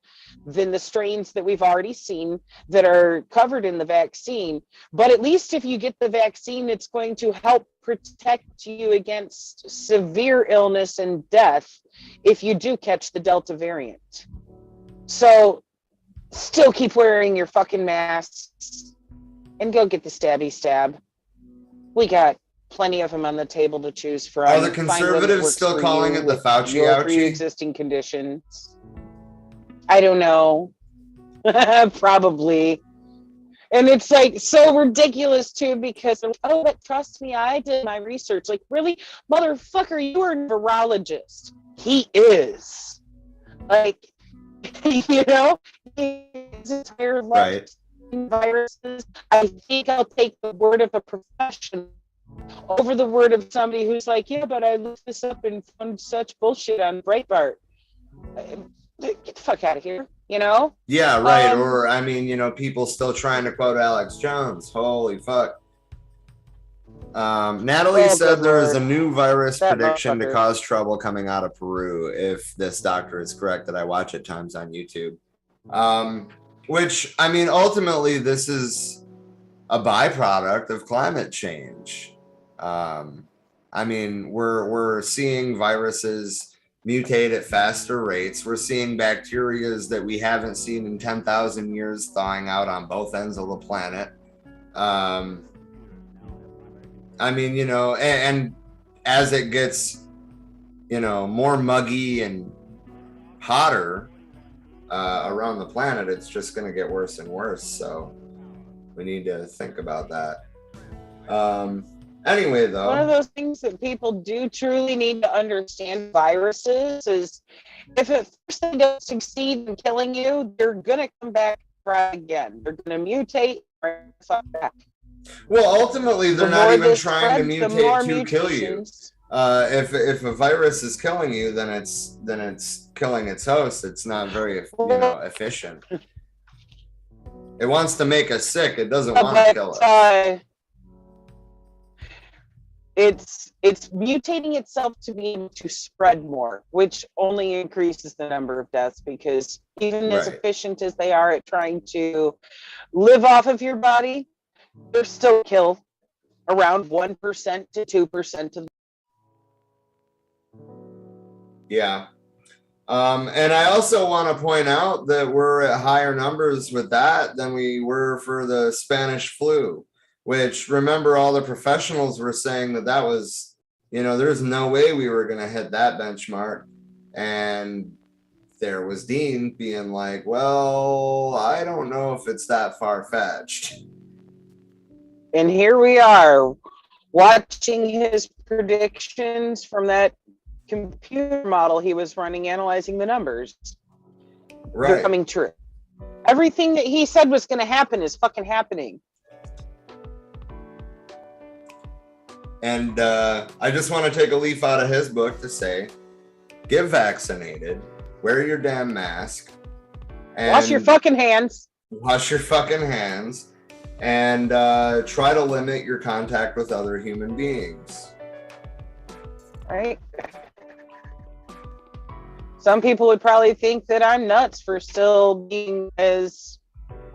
than the strains that we've already seen that are covered in the vaccine. But at least if you get the vaccine, it's going to help protect you against severe illness and death if you do catch the Delta variant. So still keep wearing your fucking masks and go get the stabby stab. We got plenty of them on the table to choose from. Are the conservatives still calling it the Fauci ouchie? Pre-existing conditions. I don't know. Probably. And it's like so ridiculous too, because but trust me, I did my research. Like, really, motherfucker, you are a virologist. He is. Like, his entire life. Right. Viruses. I think I'll take the word of a professional over the word of somebody who's like, yeah, but I looked this up and found such bullshit on Breitbart. Get the fuck out of here, Yeah, right. Or I mean, people still trying to quote Alex Jones. Holy fuck. Natalie said there is a new virus prediction to cause trouble coming out of Peru. If this doctor is correct, that I watch at times on YouTube. Which, I mean, ultimately, this is a byproduct of climate change. I mean, we're seeing viruses mutate at faster rates. We're seeing bacterias that we haven't seen in 10,000 years thawing out on both ends of the planet. I mean, and as it gets, more muggy and hotter, around the planet, it's just going to get worse and worse. So we need to think about that. Anyway, though, one of those things that people do truly need to understand viruses is if at first they don't succeed in killing you, they're going to come back again. They're going to mutate or fuck back. Well, ultimately, they're not even trying to mutate to kill you. If a virus is killing you, then it's killing its host. It's not very efficient. It wants to make us sick. It doesn't want to kill us. It's mutating itself to be able to spread more, which only increases the number of deaths, because even as efficient as they are at trying to live off of your body, they're still kill around 1% to 2% of. Yeah. And I also want to point out that we're at higher numbers with that than we were for the Spanish flu, which, remember, all the professionals were saying that was, there's no way we were going to hit that benchmark. And there was Dean being like, well, I don't know if it's that far-fetched. And here we are watching his predictions from that computer model he was running, analyzing the numbers. Right. Coming true. Everything that he said was going to happen is fucking happening. And I just want to take a leaf out of his book to say, get vaccinated, wear your damn mask, and wash your fucking hands. Wash your fucking hands, and try to limit your contact with other human beings. Right? Some people would probably think that I'm nuts for still being as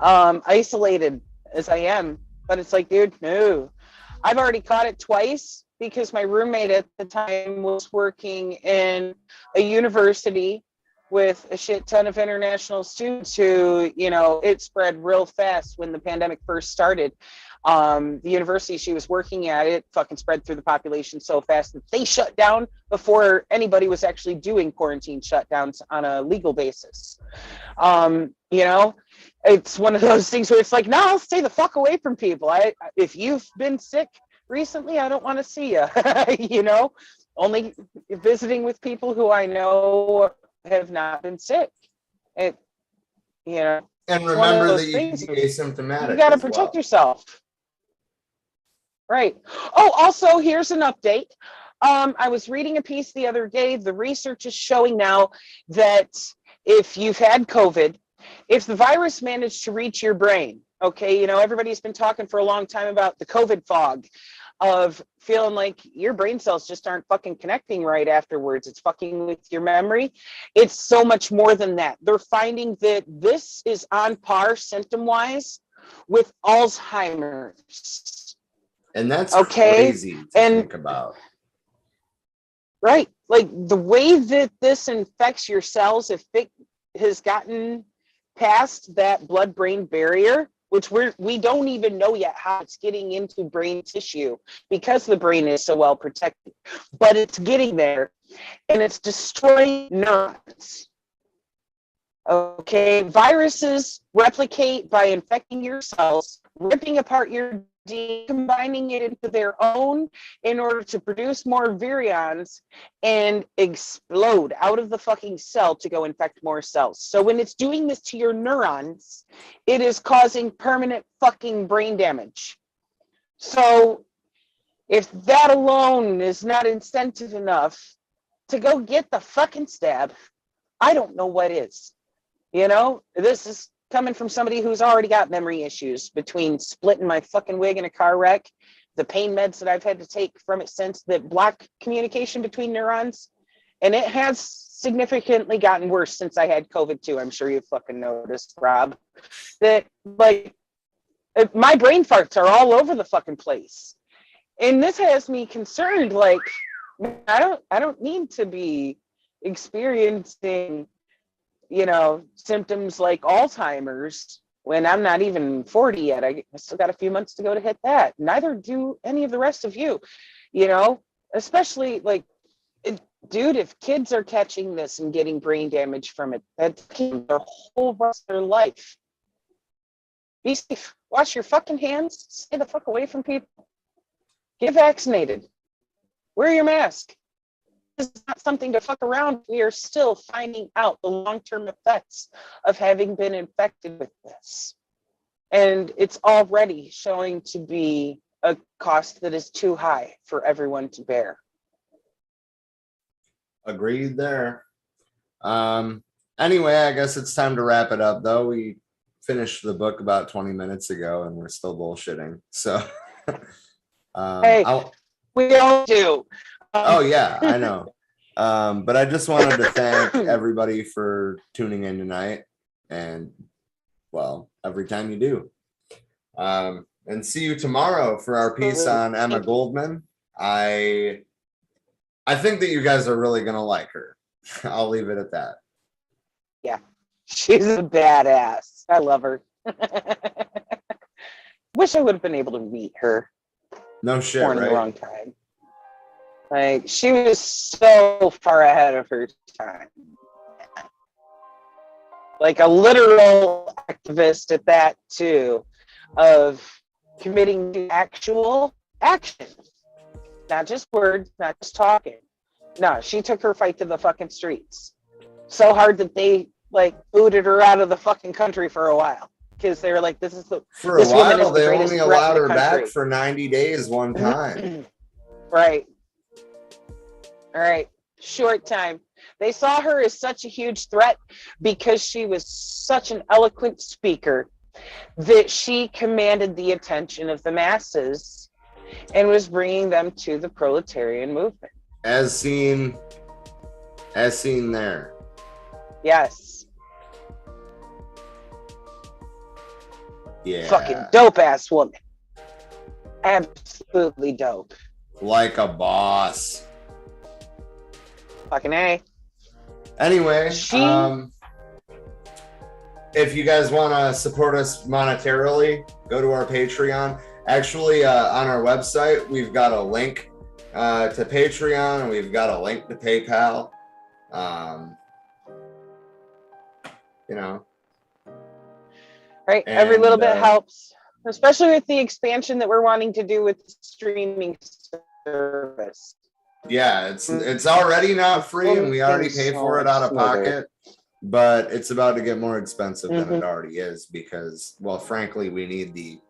isolated as I am. But it's like, dude, no. I've already caught it twice because my roommate at the time was working in a university with a shit ton of international students who, it spread real fast when the pandemic first started. The university she was working at, it fucking spread through the population so fast that they shut down before anybody was actually doing quarantine shutdowns on a legal basis. It's one of those things where it's like, no, stay the fuck away from people. If you've been sick recently, I don't want to see you. Only visiting with people who I know have not been sick. And remember that you can be asymptomatic. You got to protect yourself. Right. Oh, also, here's an update. I was reading a piece the other day. The research is showing now that if you've had COVID, if the virus managed to reach your brain, okay, everybody's been talking for a long time about the COVID fog of feeling like your brain cells just aren't fucking connecting right afterwards. It's fucking with your memory. It's so much more than that. They're finding that this is on par symptom-wise with Alzheimer's. And that's crazy to think about. Right. Like the way that this infects your cells, if it has gotten past that blood-brain barrier, which we don't even know yet how it's getting into brain tissue because the brain is so well protected, but it's getting there and it's destroying neurons. Okay, viruses replicate by infecting your cells, ripping apart your DNA, combining it into their own in order to produce more virions and explode out of the fucking cell to go infect more cells. So when it's doing this to your neurons, it is causing permanent fucking brain damage. So if that alone is not incentive enough to go get the fucking stab, I don't know what is. This is coming from somebody who's already got memory issues between splitting my fucking wig in a car wreck, the pain meds that I've had to take from it since that block communication between neurons. And it has significantly gotten worse since I had COVID too. I'm sure you fucking noticed, Rob, that like my brain farts are all over the fucking place. And this has me concerned. Like, I don't need to be experiencing symptoms like Alzheimer's when I'm not even 40 yet. I still got a few months to go to hit that. Neither do any of the rest of you, especially like, dude, if kids are catching this and getting brain damage from it, that's their whole rest of their life. Be safe. Wash your fucking hands. Stay the fuck away from people. Get vaccinated. Wear your mask. Is not something to fuck around. We are still finding out the long-term effects of having been infected with this. And it's already showing to be a cost that is too high for everyone to bear. Agreed there. Anyway, I guess it's time to wrap it up, though. We finished the book about 20 minutes ago and we're still bullshitting. So hey, we all do. Oh yeah, I know. But I just wanted to thank everybody for tuning in tonight, and well, every time you do. And see you tomorrow for our piece on Emma Goldman. I think that you guys are really gonna like her. I'll leave it at that. Yeah, she's a badass. I love her. Wish I would have been able to meet her. No shit, Born in the right? wrong time. Like, she was so far ahead of her time. Like a literal activist at that, too, of committing to actual action. Not just words, not just talking. No, she took her fight to the fucking streets. So hard that they, like, booted her out of the fucking country for a while. Because they were like, this For a woman is while, the they greatest only threat allowed in her the back country. for 90 days one time. Right. All right. Short time. They saw her as such a huge threat because she was such an eloquent speaker that she commanded the attention of the masses and was bringing them to the proletarian movement. As seen there. Yes. Yeah. Fucking dope ass woman. Absolutely dope. Like a boss. Fucking A. Anyway, if you guys want to support us monetarily, go to our Patreon. Actually, on our website, we've got a link to Patreon, and we've got a link to PayPal. You know. Right. Every little bit helps, especially with the expansion that we're wanting to do with the streaming service. Yeah, it's already not free, and we already pay for it out of pocket, but it's about to get more expensive than it already is because, well, frankly, we need the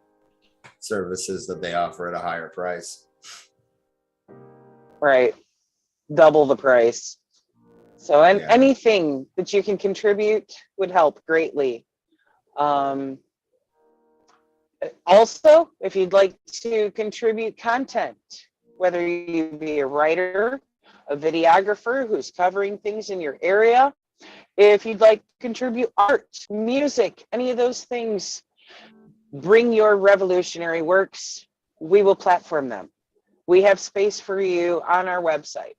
services that they offer at a higher price. Right. Double the price. So anything that you can contribute would help greatly. Also, if you'd like to contribute content, whether you be a writer, a videographer who's covering things in your area, if you'd like to contribute art, music, any of those things, bring your revolutionary works. We will platform them. We have space for you on our website.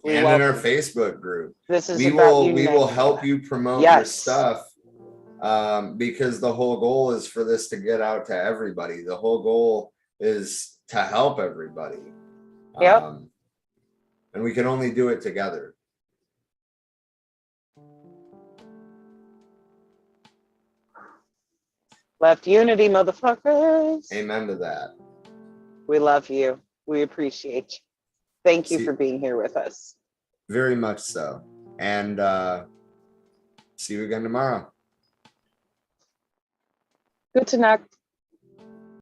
And in our Facebook group. This is we will help you promote your stuff. Because the whole goal is for this to get out to everybody. The whole goal is to help everybody. Yep. And we can only do it together. Left unity, motherfuckers. Amen to that. We love you. We appreciate you. Thank you for being here with us. Very much so. And see you again tomorrow. Gute Nacht.